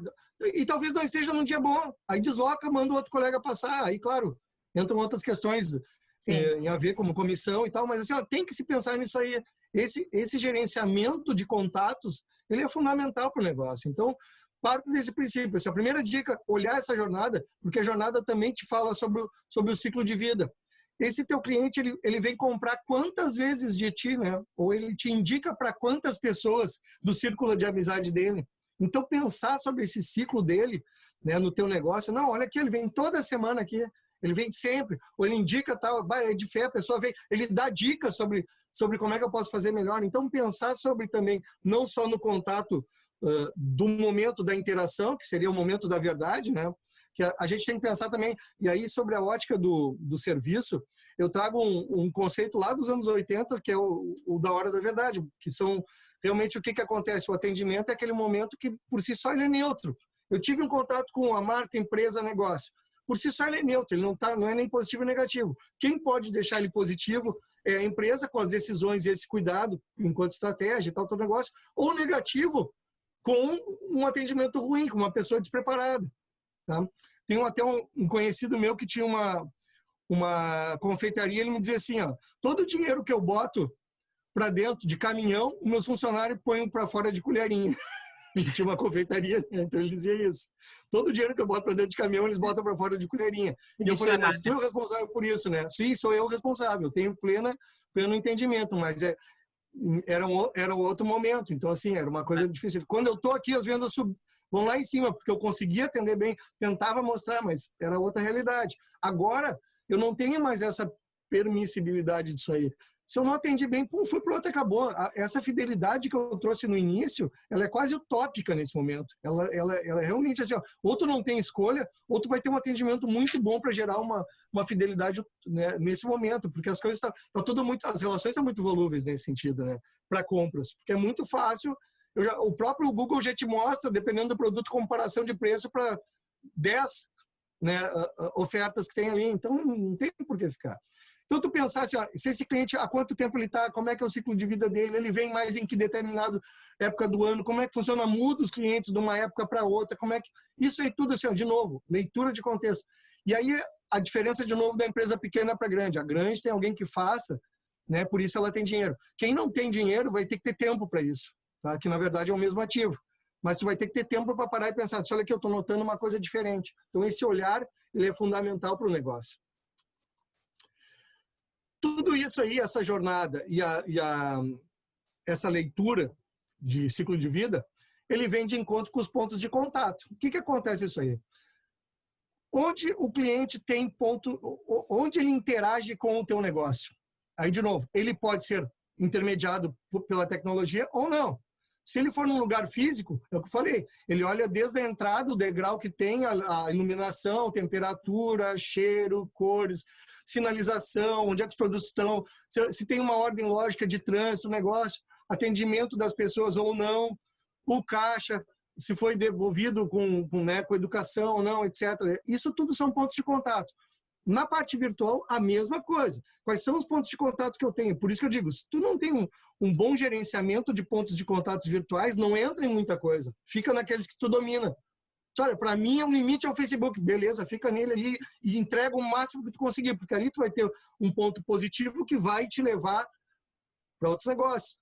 E talvez não esteja num dia bom. Aí desloca, manda o outro colega passar. Aí, claro, entram outras questões em a ver como comissão e tal. Mas, assim, tem que se pensar nisso aí. Esse gerenciamento de contatos, ele é fundamental para o negócio. Então, parto desse princípio. Essa é a primeira dica, olhar essa jornada, porque a jornada também te fala sobre o ciclo de vida. Esse teu cliente, ele vem comprar quantas vezes de ti, né? Ou ele te indica para quantas pessoas do círculo de amizade dele. Então, pensar sobre esse ciclo dele, né, no teu negócio. Não, olha aqui, ele vem toda semana aqui, ele vem sempre, ou ele indica tal, é de fé, a pessoa vem, ele dá dicas sobre como é que eu posso fazer melhor. Então, pensar sobre também, não só no contato do momento da interação, que seria o momento da verdade, né? Que a gente tem que pensar também, e aí sobre a ótica do serviço, eu trago um conceito lá dos anos 80, que é o da hora da verdade, que são realmente o que acontece. O atendimento é aquele momento que, por si só, ele é neutro. Eu tive um contato com a marca, empresa, negócio. Por si só, ele é neutro, ele não é nem positivo nem negativo. Quem pode deixar ele positivo é a empresa, com as decisões e esse cuidado enquanto estratégia e tal negócio, ou negativo, com um atendimento ruim, com uma pessoa despreparada. Tá? Tem até um conhecido meu que tinha uma confeitaria, ele me dizia assim, ó, todo o dinheiro que eu boto para dentro de caminhão, meus funcionários põem para fora de colherinha. Ele tinha uma confeitaria, né? Então ele dizia isso. Todo o dinheiro que eu boto para dentro de caminhão, eles botam para fora de colherinha. E eu falei, mas tu é o responsável por isso, né? Sim, sou eu o responsável, eu tenho pleno entendimento, mas era um outro momento. Então, assim, era uma coisa difícil. Quando eu estou aqui, as vendas vão lá em cima, porque eu conseguia atender bem, tentava mostrar, mas era outra realidade. Agora, eu não tenho mais essa permissibilidade disso aí. Se eu não atendi bem, pum, fui pro outro e acabou. Essa fidelidade que eu trouxe no início, ela é quase utópica nesse momento. Ela é realmente assim, ó, ou tu não tem escolha, ou tu vai ter um atendimento muito bom para gerar uma fidelidade, né, nesse momento, porque as coisas tá tudo muito, as relações são muito volúveis nesse sentido, né, para compras, porque é muito fácil. O próprio Google já te mostra, dependendo do produto, comparação de preço para 10, né, ofertas que tem ali, então não tem por que ficar. Então, tu pensar assim, ó, se esse cliente, há quanto tempo ele está, como é que é o ciclo de vida dele, ele vem mais em que determinada época do ano, como é que funciona, muda os clientes de uma época para outra, como é que... Isso aí tudo, assim, ó, de novo, leitura de contexto. E aí, a diferença, de novo, da empresa pequena para grande. A grande tem alguém que faça, né, por isso ela tem dinheiro. Quem não tem dinheiro vai ter que ter tempo para isso, tá? Que, na verdade, é o mesmo ativo. Mas tu vai ter que ter tempo para parar e pensar, olha aqui, eu estou notando uma coisa diferente. Então, esse olhar, ele é fundamental para o negócio. Tudo isso aí, essa jornada e essa leitura de ciclo de vida, ele vem de encontro com os pontos de contato. O que acontece isso aí? Onde o cliente tem ponto, onde ele interage com o teu negócio. Aí, de novo, ele pode ser intermediado pela tecnologia ou não. Se ele for num lugar físico, é o que eu falei, ele olha desde a entrada, o degrau que tem, a iluminação, temperatura, cheiro, cores, sinalização, onde é que os produtos estão, se tem uma ordem lógica de trânsito, negócio, atendimento das pessoas ou não, o caixa, se foi devolvido com educação ou não, etc. Isso tudo são pontos de contato. Na parte virtual, a mesma coisa. Quais são os pontos de contato que eu tenho? Por isso que eu digo, se tu não tem um bom gerenciamento de pontos de contatos virtuais, não entra em muita coisa. Fica naqueles que tu domina. Olha, para mim, o limite é o Facebook. Beleza, fica nele ali e entrega o máximo que tu conseguir, porque ali tu vai ter um ponto positivo que vai te levar para outros negócios.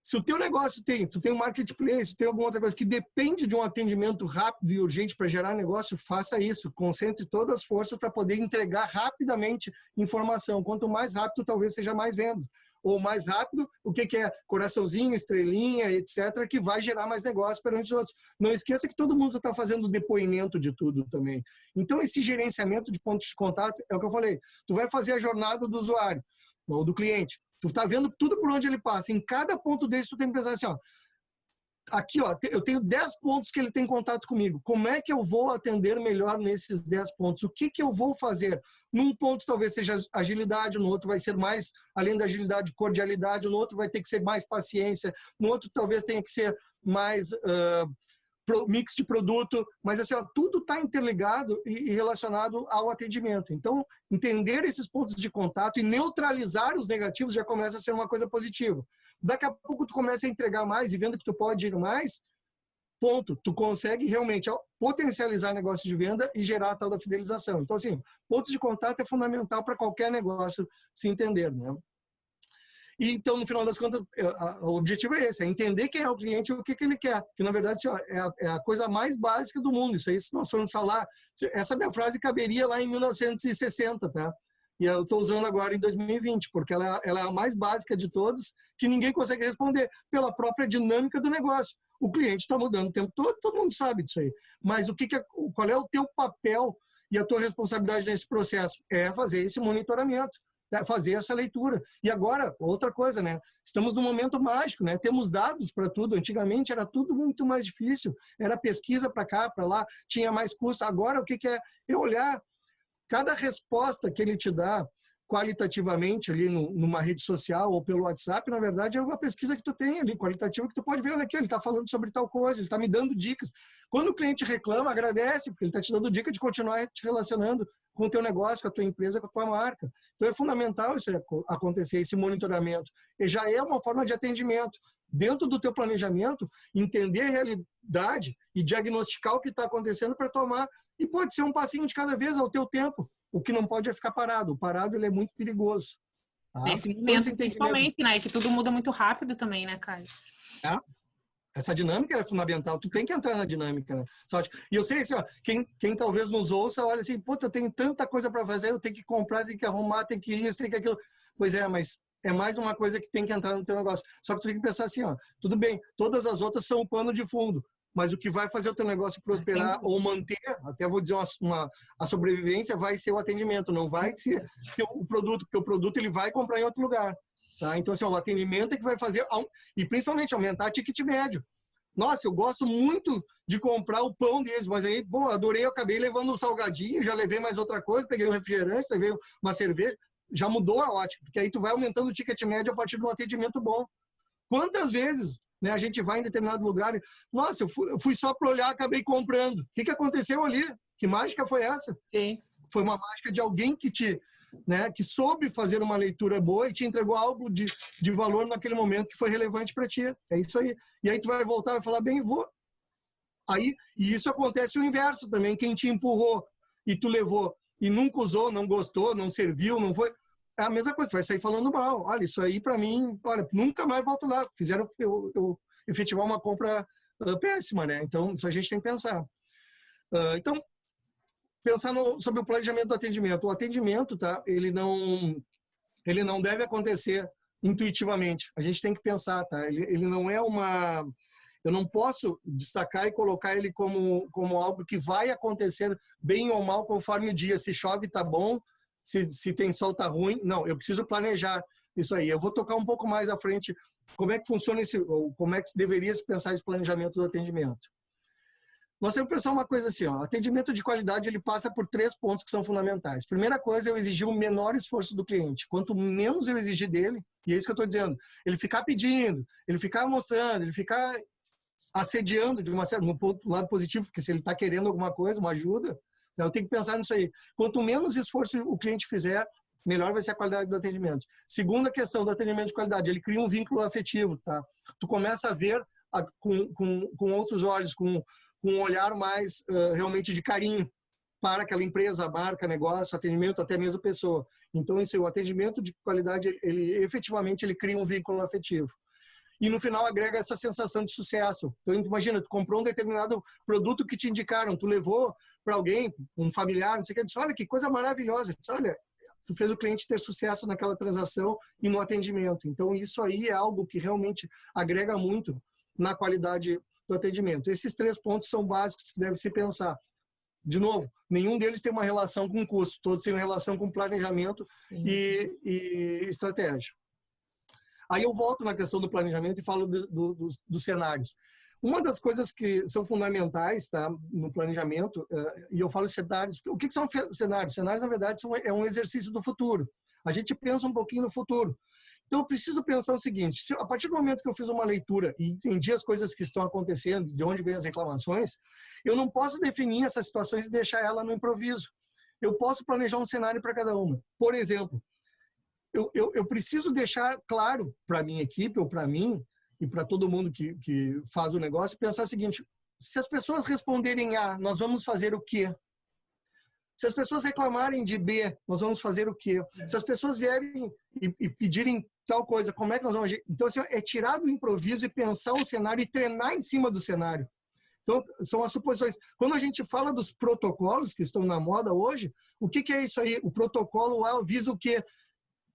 Se o teu negócio tu tem um marketplace, tem alguma outra coisa que depende de um atendimento rápido e urgente para gerar negócio, faça isso. Concentre todas as forças para poder entregar rapidamente informação. Quanto mais rápido, talvez seja mais vendas. Ou mais rápido, o que é? Coraçãozinho, estrelinha, etc., que vai gerar mais negócio perante os outros. Não esqueça que todo mundo está fazendo depoimento de tudo também. Então, esse gerenciamento de pontos de contato, é o que eu falei. Tu vai fazer a jornada do usuário ou do cliente. Tu tá vendo tudo por onde ele passa. Em cada ponto desse, tu tem que pensar assim, ó. Aqui, ó, eu tenho 10 pontos que ele tem contato comigo. Como é que eu vou atender melhor nesses 10 pontos? O que eu vou fazer? Num ponto talvez seja agilidade, no outro vai ser mais, além da agilidade, cordialidade, no outro vai ter que ser mais paciência, no outro talvez tenha que ser mais mix de produto, mas assim, ó, tudo está interligado e relacionado ao atendimento. Então, entender esses pontos de contato e neutralizar os negativos já começa a ser uma coisa positiva. Daqui a pouco tu começa a entregar mais e vendo que tu pode ir mais, ponto. Tu consegue realmente potencializar negócio de venda e gerar a tal da fidelização. Então, assim, pontos de contato é fundamental para qualquer negócio se entender, né? E, então, no final das contas, o objetivo é esse, é entender quem é o cliente e o que ele quer. Que, na verdade, assim, ó, é a coisa mais básica do mundo. Isso aí, se nós formos falar... Essa minha frase caberia lá em 1960, tá? E eu estou usando agora em 2020, porque ela é a mais básica de todas, que ninguém consegue responder pela própria dinâmica do negócio. O cliente está mudando o tempo todo mundo sabe disso aí. Mas qual é o teu papel e a tua responsabilidade nesse processo? É fazer esse monitoramento, fazer essa leitura. E agora, outra coisa, né? Estamos num momento mágico, né? Temos dados para tudo. Antigamente era tudo muito mais difícil. Era pesquisa para cá, para lá, tinha mais custo. Agora, o que é? É olhar cada resposta que ele te dá qualitativamente ali numa rede social ou pelo WhatsApp, na verdade, é uma pesquisa que tu tem ali, qualitativa, que tu pode ver, olha aqui, ele está falando sobre tal coisa, ele está me dando dicas. Quando o cliente reclama, agradece, porque ele está te dando dica de continuar te relacionando com o teu negócio, com a tua empresa, com a tua marca. Então, é fundamental isso acontecer, esse monitoramento. E já é uma forma de atendimento. dentro do teu planejamento, entender a realidade e diagnosticar o que está acontecendo para tomar. E pode ser um passinho de cada vez ao teu tempo. O que não pode é ficar parado. O parado ele é muito perigoso. Tá? Nesse momento, principalmente, né? Que tudo muda muito rápido também, né, Caio? Essa dinâmica é fundamental. Tu tem que entrar na dinâmica, né? E eu sei assim, ó, quem talvez nos ouça, olha assim, puta, eu tenho tanta coisa para fazer, eu tenho que comprar, tenho que arrumar, tenho que isso, tenho que aquilo. Pois é, mas é mais uma coisa que tem que entrar no teu negócio. Só que tu tem que pensar assim, ó, tudo bem, todas as outras são o pano de fundo, mas o que vai fazer o teu negócio prosperar ou manter, até vou dizer a sobrevivência, vai ser o atendimento, não vai ser o produto, porque o produto ele vai comprar em outro lugar. Tá? Então, assim, o atendimento é que vai fazer, e principalmente aumentar ticket médio. Nossa, eu gosto muito de comprar o pão deles, mas aí, bom, adorei, eu acabei levando um salgadinho, já levei mais outra coisa, peguei um refrigerante, levei uma cerveja, já mudou a ótica, porque aí tu vai aumentando o ticket médio a partir de um atendimento bom. Quantas vezes, né, a gente vai em determinado lugar e, nossa, eu fui só para olhar, acabei comprando. O que aconteceu ali? Que mágica foi essa? Sim. Foi uma mágica de alguém que soube fazer uma leitura boa e te entregou algo de valor naquele momento que foi relevante para ti. É isso aí. E aí tu vai voltar e falar, bem, vou. Aí, e isso acontece o inverso também. Quem te empurrou e tu levou e nunca usou, não gostou, não serviu, não foi... É a mesma coisa, tu vai sair falando mal. Olha, isso aí para mim, olha, nunca mais volto lá. Fizeram eu efetivar uma compra péssima, né? Então, isso a gente tem que pensar. Então, pensar sobre o planejamento do atendimento. O atendimento, tá? Ele não deve acontecer intuitivamente. A gente tem que pensar, tá? Ele não é uma... Eu não posso destacar e colocar ele como algo que vai acontecer bem ou mal conforme o dia. Se chove, tá bom. Se tem sol, tá ruim. Não, eu preciso planejar isso aí. Eu vou tocar um pouco mais à frente como é que funciona ou como é que deveria se pensar esse planejamento do atendimento. Nós temos que pensar uma coisa assim, ó, atendimento de qualidade ele passa por 3 pontos que são fundamentais. Primeira coisa é eu exigir o menor esforço do cliente. Quanto menos eu exigir dele, e é isso que eu estou dizendo, ele ficar pedindo, ele ficar mostrando, ele ficar assediando de uma certa, no lado positivo, porque se ele está querendo alguma coisa, uma ajuda, eu tenho que pensar nisso aí. Quanto menos esforço o cliente fizer, melhor vai ser a qualidade do atendimento. Segunda questão do atendimento de qualidade, ele cria um vínculo afetivo, tá? Tu começa a ver com outros olhos, com um olhar mais realmente de carinho para aquela empresa, marca, negócio, atendimento, até mesmo pessoa. Então, o atendimento de qualidade, ele efetivamente ele cria um vínculo afetivo. E no final agrega essa sensação de sucesso. Então, imagina, tu comprou um determinado produto que te indicaram, tu levou para alguém, um familiar, não sei o que, disse, olha, que coisa maravilhosa. Disse, olha, tu fez o cliente ter sucesso naquela transação e no atendimento. Então, isso aí é algo que realmente agrega muito na qualidade do atendimento. Esses 3 pontos são básicos que deve se pensar. De novo, nenhum deles tem uma relação com custo, todos têm uma relação com planejamento e estratégia. Aí eu volto na questão do planejamento e falo dos cenários. Uma das coisas que são fundamentais, tá, no planejamento, e eu falo cenários, o que são cenários? Cenários, na verdade, é um exercício do futuro. A gente pensa um pouquinho no futuro. Então, eu preciso pensar o seguinte, a partir do momento que eu fiz uma leitura e entendi as coisas que estão acontecendo, de onde vêm as reclamações, eu não posso definir essas situações e deixar ela no improviso. Eu posso planejar um cenário para cada uma. Por exemplo, eu preciso deixar claro para a minha equipe, ou para mim, e para todo mundo que faz o negócio, pensar o seguinte, se as pessoas responderem A, nós vamos fazer o quê? Se as pessoas reclamarem de B, nós vamos fazer o quê? Se as pessoas vierem e pedirem tal coisa, como é que nós vamos agir? Então, assim, é tirar do improviso e pensar o cenário e treinar em cima do cenário. Então, são as suposições. Quando a gente fala dos protocolos que estão na moda hoje, o que é isso aí? O protocolo visa o quê?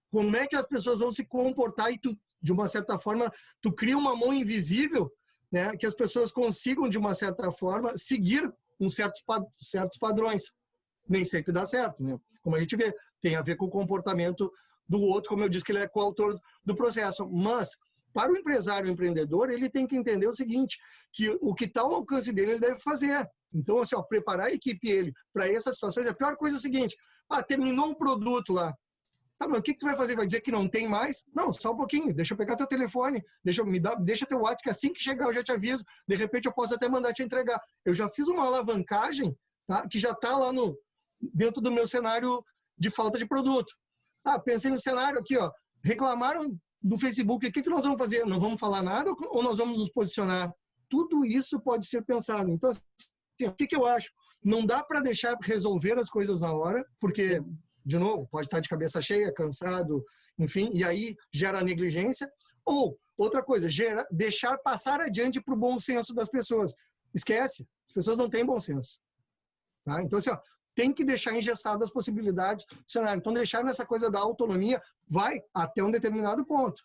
Como é que as pessoas vão se comportar e tu, de uma certa forma, tu cria uma mão invisível, né, que as pessoas consigam, de uma certa forma, seguir certos padrões. Nem sempre dá certo, né? Como a gente vê, tem a ver com o comportamento do outro, como eu disse que ele é coautor do processo. Mas, para o empresário, o empreendedor, ele tem que entender o seguinte, que o que está ao alcance dele, ele deve fazer. Então, assim, preparar a equipe para essas situações, a pior coisa é o seguinte, terminou um produto lá, tá, mas o que tu vai fazer? Vai dizer que não tem mais? Não, só um pouquinho, deixa eu pegar teu telefone, deixa teu WhatsApp, que assim que chegar eu já te aviso, de repente eu posso até mandar te entregar. Eu já fiz uma alavancagem, tá, que já está lá dentro do meu cenário de falta de produto. Pensei no cenário aqui, reclamaram no Facebook, o que nós vamos fazer? Não vamos falar nada ou nós vamos nos posicionar? Tudo isso pode ser pensado. Então, assim, o que eu acho? Não dá para deixar resolver as coisas na hora, porque, de novo, pode estar de cabeça cheia, cansado, enfim, e aí gera negligência. Ou, outra coisa, deixar passar adiante para o bom senso das pessoas. Esquece, as pessoas não têm bom senso. Tá? Então, assim, ó, tem que deixar engessadas as possibilidades do cenário. Então, deixar nessa coisa da autonomia vai até um determinado ponto.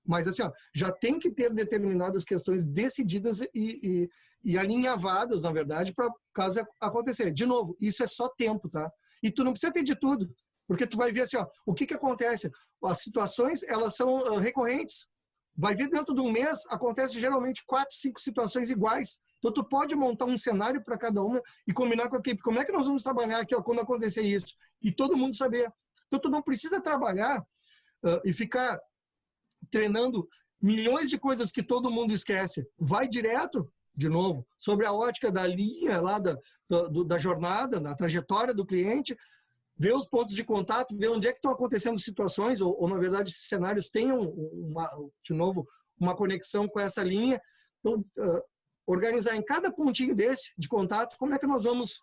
Mas, assim, ó, já tem que ter determinadas questões decididas e alinhavadas, na verdade, para caso acontecer. De novo, isso é só tempo, tá? E tu não precisa ter de tudo, porque tu vai ver, assim, ó, o que acontece. As situações, elas são recorrentes. Vai ver dentro de um mês, acontece geralmente 4, 5 situações iguais. Então, tu pode montar um cenário para cada uma e combinar com a equipe. Como é que nós vamos trabalhar aqui, ó, quando acontecer isso? E todo mundo saber. Então, tu não precisa trabalhar e ficar treinando milhões de coisas que todo mundo esquece. Vai direto, de novo, sobre a ótica da linha lá da jornada, da trajetória do cliente, ver os pontos de contato, ver onde é que estão acontecendo situações, ou na verdade, esses cenários tenham, de novo, uma conexão com essa linha. Então, organizar em cada pontinho desse de contato, como é que nós vamos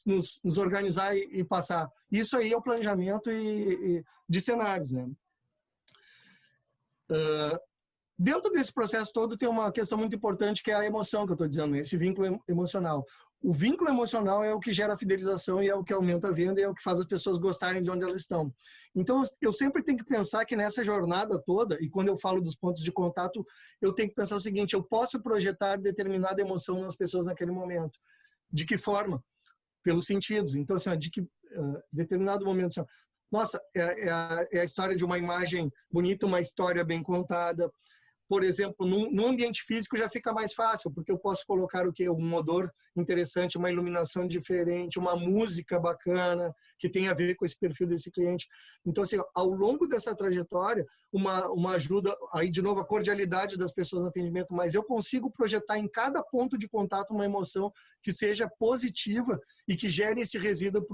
nos organizar e passar. Isso aí é o planejamento de cenários, né? Dentro desse processo todo tem uma questão muito importante que é a emoção que eu estou dizendo, esse vínculo emocional. O vínculo emocional é o que gera a fidelização e é o que aumenta a venda e é o que faz as pessoas gostarem de onde elas estão. Então, eu sempre tenho que pensar que nessa jornada toda, e quando eu falo dos pontos de contato, eu tenho que pensar o seguinte, eu posso projetar determinada emoção nas pessoas naquele momento. De que forma? Pelos sentidos. Então, assim, de que determinado momento... Assim, nossa, é a história de uma imagem bonita, uma história bem contada. Por exemplo, num ambiente físico já fica mais fácil, porque eu posso colocar o quê? Um odor interessante, uma iluminação diferente, uma música bacana, que tem a ver com esse perfil desse cliente. Então, assim, ao longo dessa trajetória, uma ajuda, aí de novo, a cordialidade das pessoas no atendimento, mas eu consigo projetar em cada ponto de contato uma emoção que seja positiva e que gere esse resíduo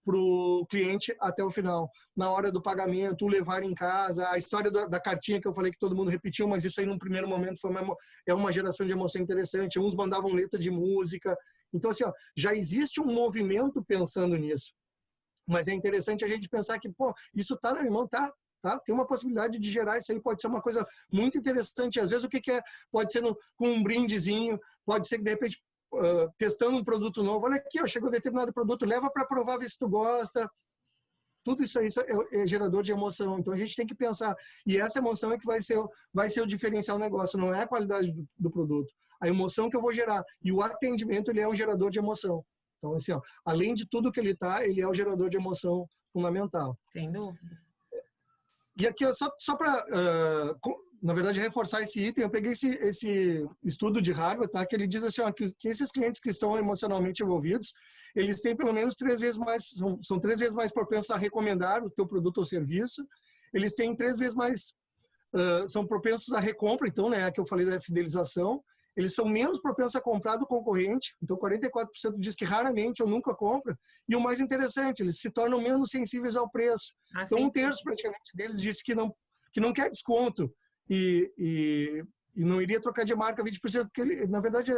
para o cliente até o final. Na hora do pagamento, o levar em casa, a história da cartinha que eu falei que todo mundo repetiu, mas isso aí num primeiro momento é uma geração de emoção interessante. Uns mandavam letra de música. Então, assim, ó, já existe um movimento pensando nisso. Mas é interessante a gente pensar que, pô, isso tá na minha mão, tá? Tem uma possibilidade de gerar isso aí, pode ser uma coisa muito interessante. Às vezes, o que é? Pode ser com um brindezinho, pode ser que, de repente, testando um produto novo, olha aqui, ó, chegou determinado produto, leva para provar, ver se tu gosta. Tudo isso aí é gerador de emoção. Então a gente tem que pensar, e essa emoção é que vai ser o diferencial do negócio, não é a qualidade do produto, a emoção que eu vou gerar. E o atendimento, ele é um gerador de emoção. Então, assim, ó, além de tudo que ele é o gerador de emoção fundamental. Sem dúvida. E aqui, ó, só para na verdade, reforçar esse item, eu peguei esse estudo de Harvard, tá? Que ele diz assim, ó, que esses clientes que estão emocionalmente envolvidos, eles têm pelo menos 3 vezes mais, são 3 vezes mais propensos a recomendar o teu produto ou serviço, eles têm 3 vezes mais, são propensos a recompra, então, né, que eu falei da fidelização, eles são menos propensos a comprar do concorrente, então 44% diz que raramente ou nunca compra, e o mais interessante, eles se tornam menos sensíveis ao preço. Então, 1/3 praticamente deles disse que não quer desconto, e não iria trocar de marca 20%, porque, na verdade,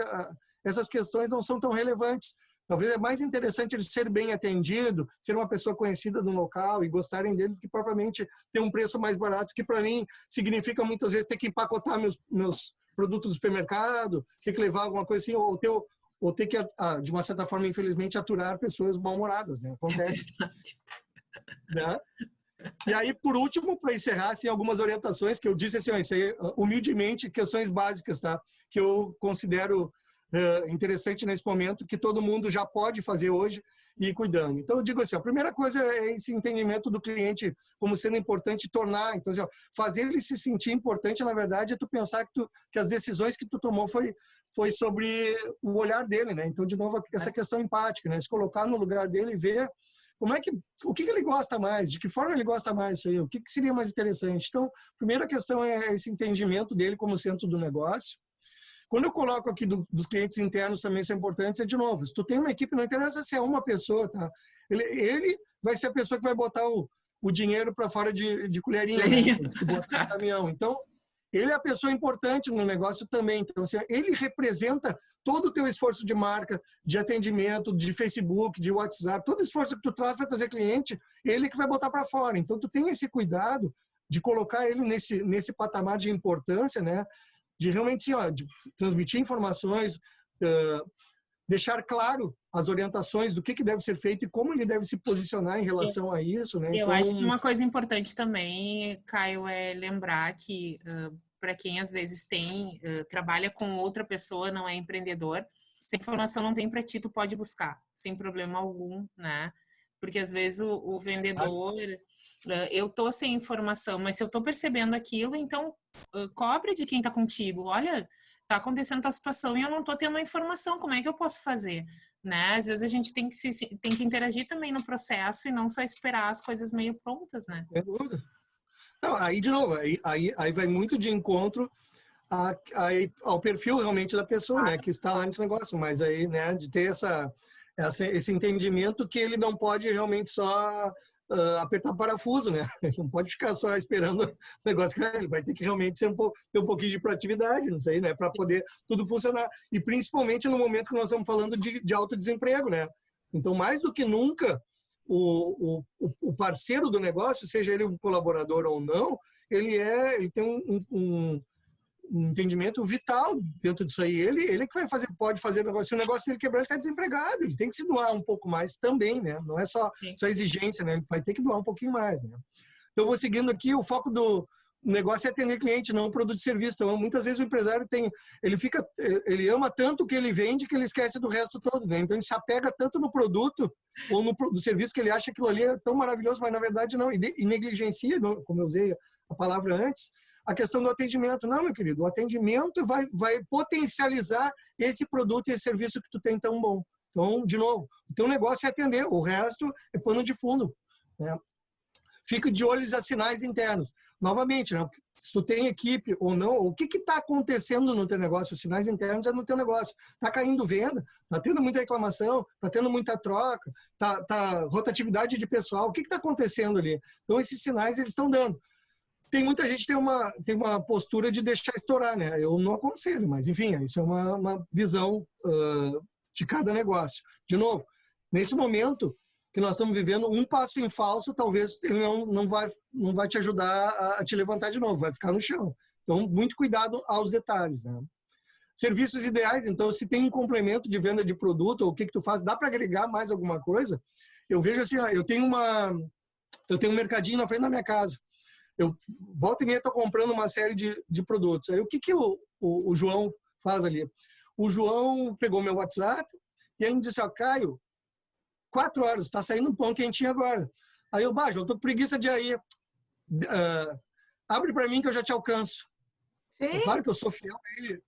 essas questões não são tão relevantes. Talvez é mais interessante ele ser bem atendido, ser uma pessoa conhecida no local e gostarem dele do que propriamente ter um preço mais barato, que para mim significa muitas vezes ter que empacotar meus produtos do supermercado, ter que levar alguma coisa assim, ou ter que, de uma certa forma, infelizmente, aturar pessoas mal-humoradas, né? Acontece. Né? E aí, por último, para encerrar, assim, algumas orientações que eu disse assim, ó, isso aí, humildemente, questões básicas, tá? Que eu considero interessante nesse momento, que todo mundo já pode fazer hoje e ir cuidando. Então, eu digo assim, a primeira coisa é esse entendimento do cliente como sendo importante tornar, então, assim, ó, fazer ele se sentir importante, na verdade, é tu pensar que as decisões que tu tomou foi sobre o olhar dele, né? Então, de novo, essa questão empática, né? Se colocar no lugar dele e ver o que ele gosta mais, de que forma ele gosta mais isso aí, o que seria mais interessante. Então, a primeira questão é esse entendimento dele como centro do negócio. Quando eu coloco aqui dos clientes internos também são importantes, é de novo, se tu tem uma equipe, não interessa se é uma pessoa, tá? Ele vai ser a pessoa que vai botar o o dinheiro para fora de colherinha, né? Tem que botar no caminhão. Então, ele é a pessoa importante no negócio também. Então, assim, ele representa todo o teu esforço de marca, de atendimento, de Facebook, de WhatsApp, todo o esforço que tu traz para trazer cliente, ele que vai botar para fora. Então, tu tem esse cuidado de colocar ele nesse patamar de importância, né? De realmente, assim, de transmitir informações, deixar claro as orientações do que deve ser feito e como ele deve se posicionar em relação a isso, né? Eu acho que uma coisa importante também, Caio, é lembrar que para quem às vezes trabalha com outra pessoa, não é empreendedor, se a informação não vem para ti, tu pode buscar, sem problema algum, né? Porque às vezes o vendedor, eu tô sem informação, mas se eu tô percebendo aquilo, então cobre de quem tá contigo. Olha, tá acontecendo tal situação e eu não tô tendo a informação, como é que eu posso fazer? Né? Às vezes a gente tem que interagir também no processo e não só esperar as coisas meio prontas, né? Sem dúvida. Não, aí, de novo, aí vai muito de encontro ao perfil realmente da pessoa, né, que está lá nesse negócio, mas aí, né, de ter esse entendimento que ele não pode realmente só apertar parafuso, né? Ele não pode ficar só esperando o negócio, ele vai ter que realmente ter um pouquinho de proatividade, não sei, né, para poder tudo funcionar. E principalmente no momento que nós estamos falando de alto desemprego, né? Então, mais do que nunca, o parceiro do negócio, seja ele um colaborador ou não, ele tem um entendimento vital dentro disso aí. Ele que pode fazer o negócio. Se o negócio dele quebrar, ele está desempregado. Ele tem que se doar um pouco mais também, né? Não é só exigência, né? Ele vai ter que doar um pouquinho mais, né? Então, vou seguindo aqui. O foco do negócio é atender cliente, não produto e serviço. Então, muitas vezes o empresário ele ama tanto o que ele vende que ele esquece do resto todo, né? Então, ele se apega tanto no produto ou no serviço que ele acha que aquilo ali é tão maravilhoso, mas na verdade não. E negligencia, como eu usei a palavra antes, a questão do atendimento. Não, meu querido, o atendimento vai potencializar esse produto e esse serviço que tu tem tão bom. Então, de novo, o teu negócio é atender, o resto é pano de fundo, né? Fica de olhos a sinais internos. Novamente, né? Se tu tem equipe ou não, o que está acontecendo no teu negócio? Os sinais internos é no teu negócio. Está caindo venda, está tendo muita reclamação, está tendo muita troca, tá rotatividade de pessoal. O que está acontecendo ali? Então, esses sinais eles estão dando. Tem muita gente que tem uma postura de deixar estourar, né? Eu não aconselho, mas enfim, isso é uma visão de cada negócio. De novo, nesse momento que nós estamos vivendo, um passo em falso, talvez ele não vai te ajudar a te levantar de novo, vai ficar no chão. Então, muito cuidado aos detalhes, né? Serviços ideais, então, se tem um complemento de venda de produto, ou o que tu faz, dá para agregar mais alguma coisa? Eu vejo assim, eu tenho um mercadinho na frente da minha casa. Eu volta e meia estou comprando uma série de produtos. Aí o que o João faz ali? O João pegou meu WhatsApp e ele me disse, Caio, 4 horas, está saindo um pão quentinho agora. Aí eu estou com preguiça de ir. Abre para mim que eu já te alcanço. É claro que eu sou fiel a ele.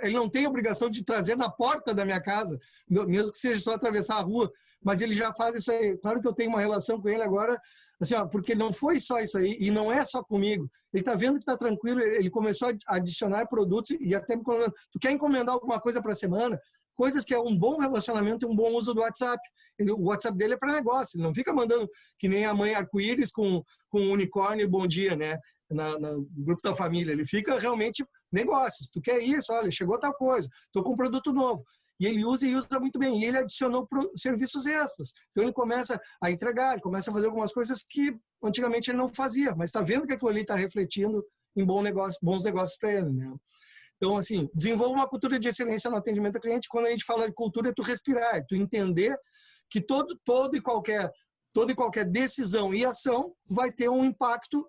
Ele não tem obrigação de trazer na porta da minha casa, mesmo que seja só atravessar a rua, mas ele já faz isso aí. Claro que eu tenho uma relação com ele agora, assim, porque não foi só isso aí, e não é só comigo. Ele está vendo que está tranquilo, ele começou a adicionar produtos e até me convidando. Tu quer encomendar alguma coisa para a semana? Coisas que é um bom relacionamento e um bom uso do WhatsApp. O WhatsApp dele é para negócio, ele não fica mandando que nem a mãe arco-íris com unicórnio e bom dia, né? No grupo da família. Ele fica realmente negócios. Tu quer isso? Olha, chegou tal coisa, estou com um produto novo. E ele usa muito bem. E ele adicionou serviços extras. Então ele começa a entregar, ele começa a fazer algumas coisas que antigamente ele não fazia, mas está vendo que aquilo ali está refletindo em bons negócios para ele, né? Então, assim, desenvolva uma cultura de excelência no atendimento ao cliente. Quando a gente fala de cultura, é tu respirar, é tu entender que toda e qualquer decisão e ação vai ter um impacto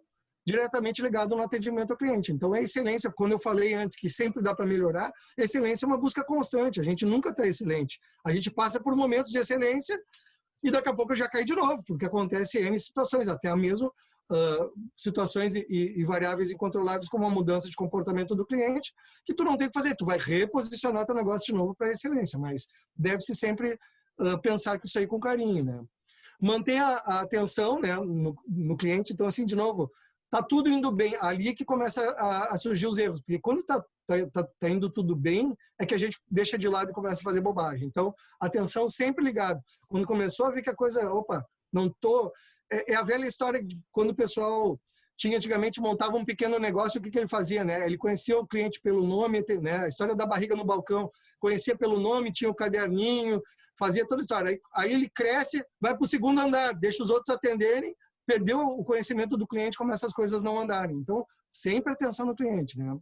diretamente ligado no atendimento ao cliente. Então, é excelência. Quando eu falei antes que sempre dá para melhorar, excelência é uma busca constante. A gente nunca está excelente. A gente passa por momentos de excelência e daqui a pouco já cai de novo, porque acontece em situações, até mesmo situações e variáveis incontroláveis, como a mudança de comportamento do cliente, que tu não tem que fazer. Tu vai reposicionar teu negócio de novo para a excelência, mas deve-se sempre pensar com isso aí com carinho, né? Manter a atenção, né, no cliente. Então, assim, de novo, tá tudo indo bem. Ali que começa a surgir os erros, porque quando tá indo tudo bem, é que a gente deixa de lado e começa a fazer bobagem. Então, atenção sempre ligado. Quando começou a ver que a coisa, opa, não tô é a velha história de quando o pessoal antigamente montava um pequeno negócio, o que ele fazia, né? Ele conhecia o cliente pelo nome, né? A história da barriga no balcão, conhecia pelo nome, tinha o caderninho, fazia toda a história. Aí ele cresce, vai para o segundo andar, deixa os outros atenderem, perdeu o conhecimento do cliente, começa as coisas não andarem. Então, sempre atenção no cliente, né?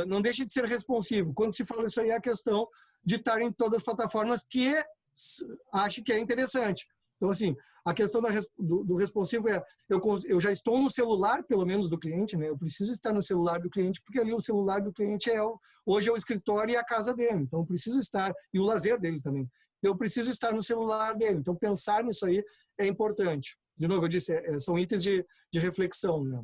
Não deixe de ser responsivo. Quando se fala isso aí, é a questão de estar em todas as plataformas que acho que é interessante. Então, assim, a questão do responsivo é, eu já estou no celular, pelo menos, do cliente, né? Eu preciso estar no celular do cliente, porque ali o celular do cliente hoje é o escritório e a casa dele. Então, eu preciso estar, e o lazer dele também. Então, eu preciso estar no celular dele. Então, pensar nisso aí é importante. De novo, eu disse, são itens de reflexão, né?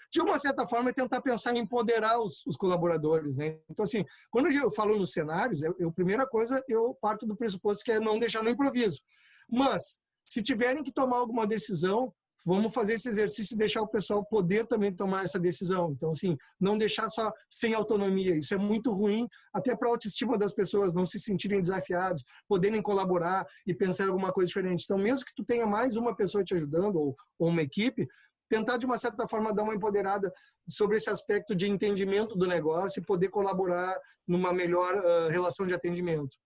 De uma certa forma, é tentar pensar em empoderar os colaboradores, né? Então, assim, quando eu falo nos cenários, primeira coisa, eu parto do pressuposto que é não deixar no improviso. Mas, se tiverem que tomar alguma decisão, vamos fazer esse exercício e deixar o pessoal poder também tomar essa decisão. Então, assim, não deixar só sem autonomia. Isso é muito ruim, até para a autoestima das pessoas, não se sentirem desafiados, poderem colaborar e pensar em alguma coisa diferente. Então, mesmo que tu tenha mais uma pessoa te ajudando ou uma equipe, tentar, de uma certa forma, dar uma empoderada sobre esse aspecto de entendimento do negócio e poder colaborar numa melhor relação de atendimento.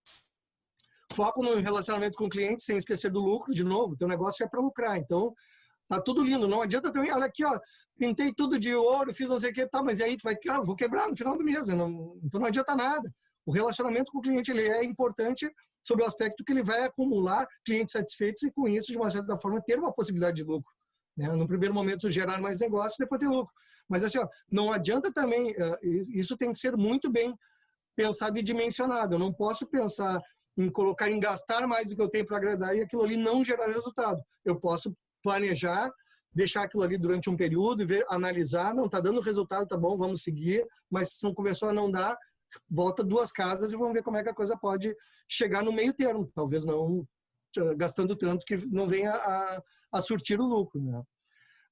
Foco no relacionamento com o cliente, sem esquecer do lucro, de novo, teu negócio é para lucrar, então tá tudo lindo, não adianta também, olha aqui, ó, pintei tudo de ouro, fiz não sei o que, tá, mas e aí tu vai, vou quebrar no final do mês, então não adianta nada. O relacionamento com o cliente, ele é importante sobre o aspecto que ele vai acumular clientes satisfeitos e com isso, de uma certa forma, ter uma possibilidade de lucro. Né? No primeiro momento, gerar mais negócios, depois ter lucro. Mas assim, ó, não adianta também, isso tem que ser muito bem pensado e dimensionado. Eu não posso pensar em gastar mais do que eu tenho para agradar e aquilo ali não gerar resultado. Eu posso planejar, deixar aquilo ali durante um período, analisar, não está dando resultado, tá bom, vamos seguir, mas se não começou a não dar, volta 2 casas e vamos ver como é que a coisa pode chegar no meio termo. Talvez não gastando tanto que não venha a surtir o lucro, né?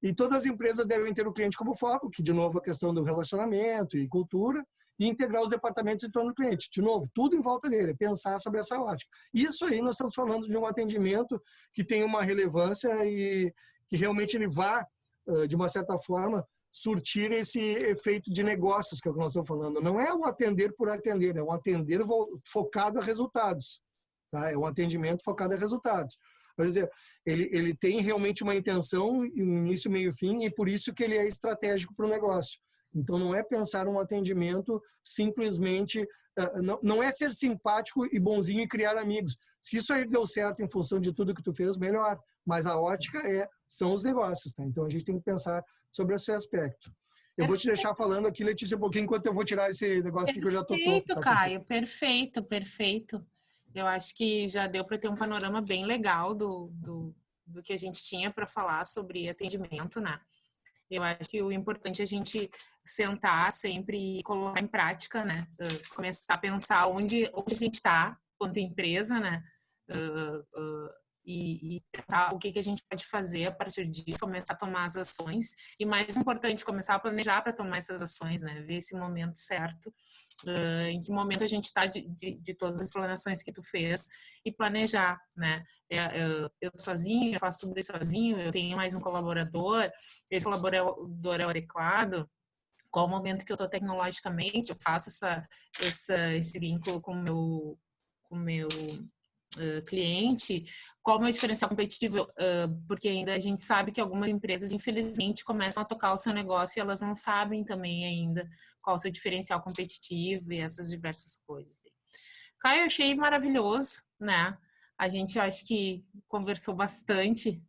E todas as empresas devem ter o cliente como foco, que de novo a questão do relacionamento e cultura, e integrar os departamentos em torno do cliente. De novo, tudo em volta dele, pensar sobre essa ótica. Isso aí nós estamos falando de um atendimento que tem uma relevância e que realmente ele vá, de uma certa forma, surtir esse efeito de negócios que é o que nós estamos falando. Não é o atender por atender, é um atender focado a resultados. Tá? É um atendimento focado a resultados. Quer dizer, ele tem realmente uma intenção, início, meio, fim, e por isso que ele é estratégico para o negócio. Então, não é pensar um atendimento simplesmente... Não é ser simpático e bonzinho e criar amigos. Se isso aí deu certo em função de tudo que tu fez, melhor. Mas a ótica são os negócios, tá? Então, a gente tem que pensar sobre esse aspecto. Eu vou te deixar falando aqui, Letícia, um pouquinho, enquanto eu vou tirar esse negócio aqui que eu já tô... Perfeito, Caio. Perfeito, perfeito. Eu acho que já deu para ter um panorama bem legal do que a gente tinha para falar sobre atendimento, né? Eu acho que o importante é a gente sentar sempre e colocar em prática, né? Começar a pensar onde a gente está, quanto empresa, né? E pensar o que a gente pode fazer a partir disso, começar a tomar as ações. E mais importante, começar a planejar para tomar essas ações, né? Ver esse momento certo. Em que momento a gente está de todas as explanações que tu fez e planejar, né? Eu sozinho, eu faço tudo isso sozinho, eu tenho mais um colaborador, esse colaborador é o adequado, qual o momento que eu estou tecnologicamente, eu faço esse vínculo com o meu cliente, qual o meu diferencial competitivo, porque ainda a gente sabe que algumas empresas, infelizmente, começam a tocar o seu negócio e elas não sabem também ainda qual o seu diferencial competitivo e essas diversas coisas. Caio, eu achei maravilhoso, né? A gente, acho que conversou bastante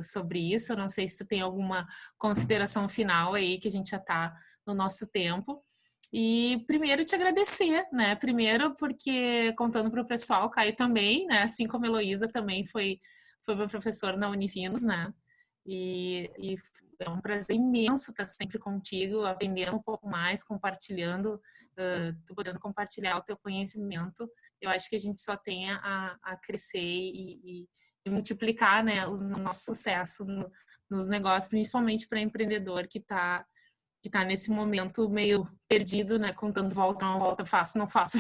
sobre isso. Eu não sei se tu tem alguma consideração final aí, que a gente já está no nosso tempo. E primeiro te agradecer, né? Primeiro porque, contando para o pessoal, Caio também, né? Assim como a Heloísa também foi meu professor na Unicinos, né? E é um prazer imenso estar sempre contigo, aprendendo um pouco mais, compartilhando, tu podendo compartilhar o teu conhecimento. Eu acho que a gente só tem a crescer e multiplicar, né, o nosso sucesso nos negócios, principalmente para empreendedor que está nesse momento meio perdido, né? Contando volta, não volta, faço, não faço,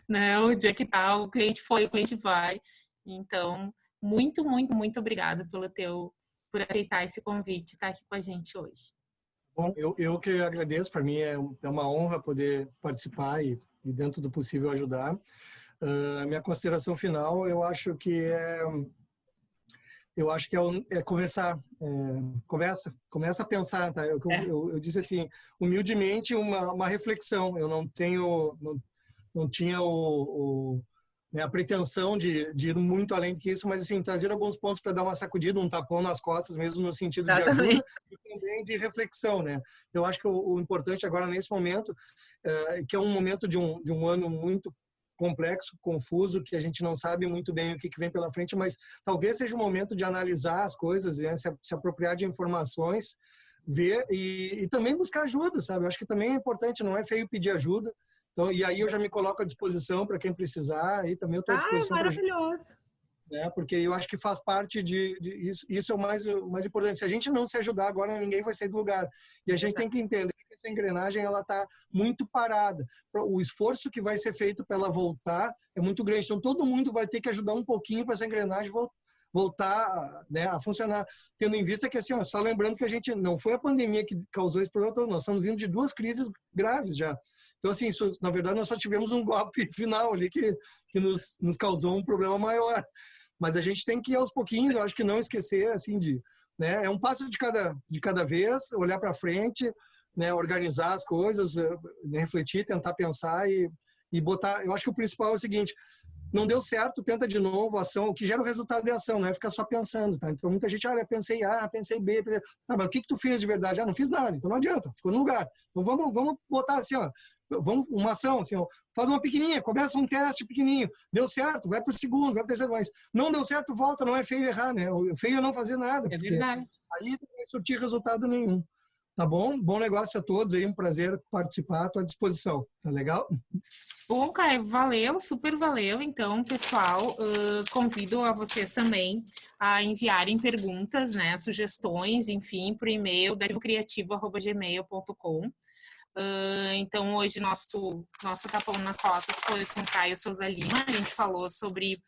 né? O dia que tá, o cliente foi, o cliente vai. Então, muito, muito, muito obrigada pelo teu por aceitar esse convite e estar aqui com a gente hoje. Bom, eu que agradeço, para mim é uma honra poder participar e dentro do possível ajudar. A minha consideração final, eu acho que é começar, começa a pensar, tá? Eu disse assim, humildemente, uma reflexão. Eu não tinha né, a pretensão de ir muito além do que isso, mas assim, trazer alguns pontos para dar uma sacudida, um tapão nas costas, mesmo no sentido de ajuda e também de reflexão, né? Eu acho que o importante agora, nesse momento, que é um momento de um ano muito complexo, confuso, que a gente não sabe muito bem o que vem pela frente, mas talvez seja o momento de analisar as coisas, né? se apropriar de informações, ver e também buscar ajuda, sabe? Eu acho que também é importante, não é feio pedir ajuda. Então, e aí eu já me coloco à disposição para quem precisar, e também eu estou à disposição. Maravilhoso. Né? Porque eu acho que faz parte de isso é o mais importante. Se a gente não se ajudar agora, ninguém vai sair do lugar. E a gente tem que entender que essa engrenagem ela está muito parada. O esforço que vai ser feito para ela voltar é muito grande. Então, todo mundo vai ter que ajudar um pouquinho para essa engrenagem voltar, né, a funcionar. Tendo em vista que, assim, ó, só lembrando que a gente não foi a pandemia que causou esse problema todo, nós estamos vindo de 2 crises graves já. Então, assim, isso, na verdade, nós só tivemos um golpe final ali que nos causou um problema maior. Mas a gente tem que ir aos pouquinhos, eu acho que não esquecer, assim, né, é um passo de cada vez, olhar para frente, né, organizar as coisas, né, refletir, tentar pensar e botar. Eu acho que o principal é o seguinte: não deu certo, tenta de novo, ação, o que gera o resultado de ação, não é ficar só pensando, tá? Então, muita gente, olha, pensei A, pensei B, tá, mas o que tu fez de verdade? Não fiz nada, então não adianta, ficou no lugar. Então, vamos botar assim, ó, uma ação, assim, ó, faz uma pequenininha, começa um teste pequenininho, deu certo, vai pro segundo, vai pro terceiro, mas não deu certo, volta, não é feio errar, né? O feio é não fazer nada. É verdade. Aí não vai surtir resultado nenhum. Tá bom? Bom negócio a todos aí, um prazer participar, à tua disposição. Tá legal? Bom, Caio, valeu, super valeu. Então, pessoal, convido a vocês também a enviarem perguntas, né, sugestões, enfim, por e-mail dativocriativo@gmail.com. Então, hoje nosso tapão nas costas foi com Caio Souza Lima. A gente falou sobre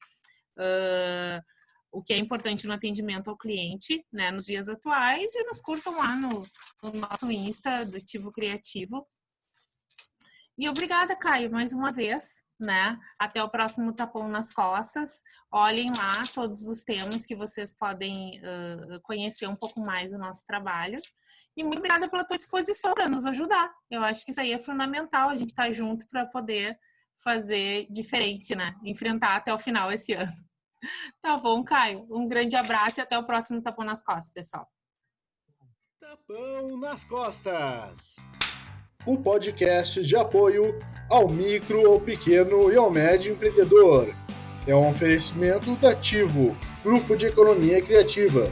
o que é importante no atendimento ao cliente, né, nos dias atuais, e nos curtam lá no nosso Insta, do Ativo Criativo. E obrigada, Caio, mais uma vez, né? Até o próximo Tapão nas Costas. Olhem lá todos os temas que vocês podem conhecer um pouco mais do nosso trabalho. E muito obrigada pela tua disposição para nos ajudar. Eu acho que isso aí é fundamental, a gente estar junto para poder fazer diferente, né? Enfrentar até o final esse ano. Tá bom, Caio. Um grande abraço e até o próximo Tapão nas Costas, pessoal. Tapão nas Costas. O podcast de apoio ao micro, ao pequeno e ao médio empreendedor. É um oferecimento da Ativo, Grupo de Economia Criativa.